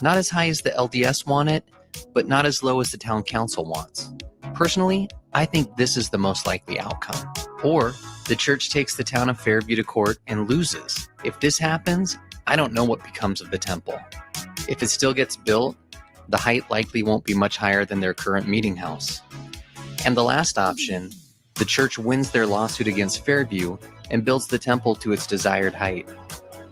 [SPEAKER 23] Not as high as the LDS want it, but not as low as the town council wants. Personally, I think this is the most likely outcome. Or the church takes the town of Fairview to court and loses. If this happens, I don't know what becomes of the temple. If it still gets built, the height likely won't be much higher than their current meeting house. And the last option, the church wins their lawsuit against Fairview and builds the temple to its desired height.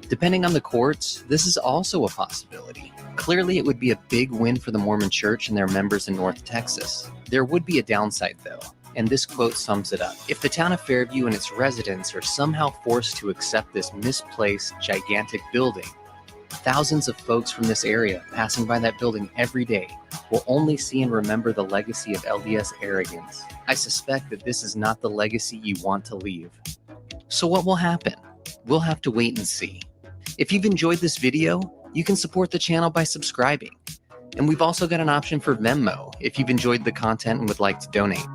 [SPEAKER 23] Depending on the courts, this is also a possibility. Clearly, it would be a big win for the Mormon Church and their members in North Texas. There would be a downside, though, and this quote sums it up. If the town of Fairview and its residents are somehow forced to accept this misplaced, gigantic building, thousands of folks from this area passing by that building every day will only see and remember the legacy of LDS arrogance. I suspect that this is not the legacy you want to leave. So what will happen? We'll have to wait and see. If you've enjoyed this video, you can support the channel by subscribing. And we've also got an option for Venmo if you've enjoyed the content and would like to donate.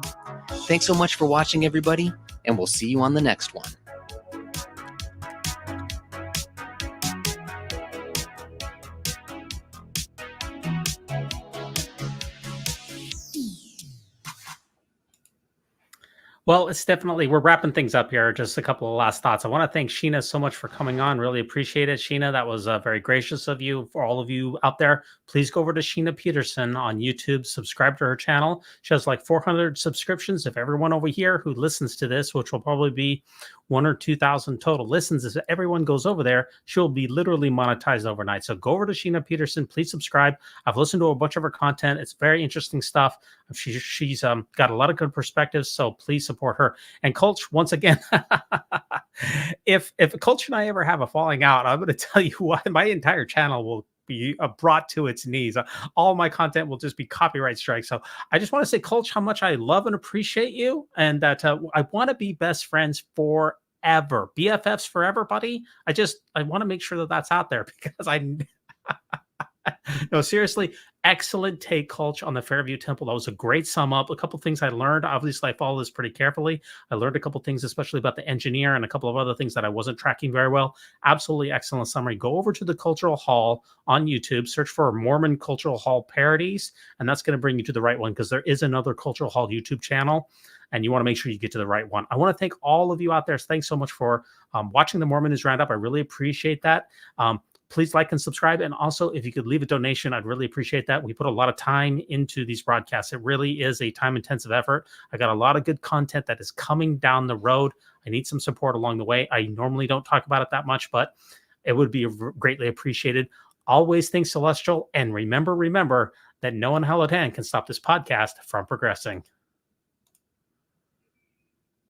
[SPEAKER 23] Thanks so much for watching, everybody, and we'll see you on the next one.
[SPEAKER 1] Well, it's definitely, we're wrapping things up here. Just a couple of last thoughts. I want to thank Sheena so much for coming on. Really appreciate it. Sheena, that was very gracious of you. For all of you out there, please go over to Sheena Peterson on YouTube, subscribe to her channel. She has like 400 subscriptions. If everyone over here who listens to this, which will probably be 1,000 or 2,000 total listens, if everyone goes over there, she'll be literally monetized overnight. So go over to Sheena Peterson, please subscribe. I've listened to a bunch of her content. It's very interesting stuff. She's got a lot of good perspectives, so please support her. And Coach, once again, if Coach and I ever have a falling out, I'm going to tell you why my entire channel will be brought to its knees. All my content will just be copyright strikes. So I just want to say, Coach, how much I love and appreciate you, and that I want to be best friends forever, BFFs forever, buddy. I want to make sure that that's out there because no, seriously, excellent take, Coach, on the Fairview Temple. That was a great sum up. A couple things I learned. Obviously, I follow this pretty carefully. I learned a couple things, especially about the engineer and a couple of other things that I wasn't tracking very well. Absolutely excellent summary. Go over to the Cultural Hall on YouTube, search for Mormon Cultural Hall parodies, and that's going to bring you to the right one because there is another Cultural Hall YouTube channel, and you want to make sure you get to the right one. I want to thank all of you out there. Thanks so much for watching the Mormon News Roundup. I really appreciate that. Please like and subscribe. And also, if you could leave a donation, I'd really appreciate that. We put a lot of time into these broadcasts. It really is a time-intensive effort. I got a lot of good content that is coming down the road. I need some support along the way. I normally don't talk about it that much, but it would be greatly appreciated. Always think celestial. And remember that no one hallowed hand can stop this podcast from progressing.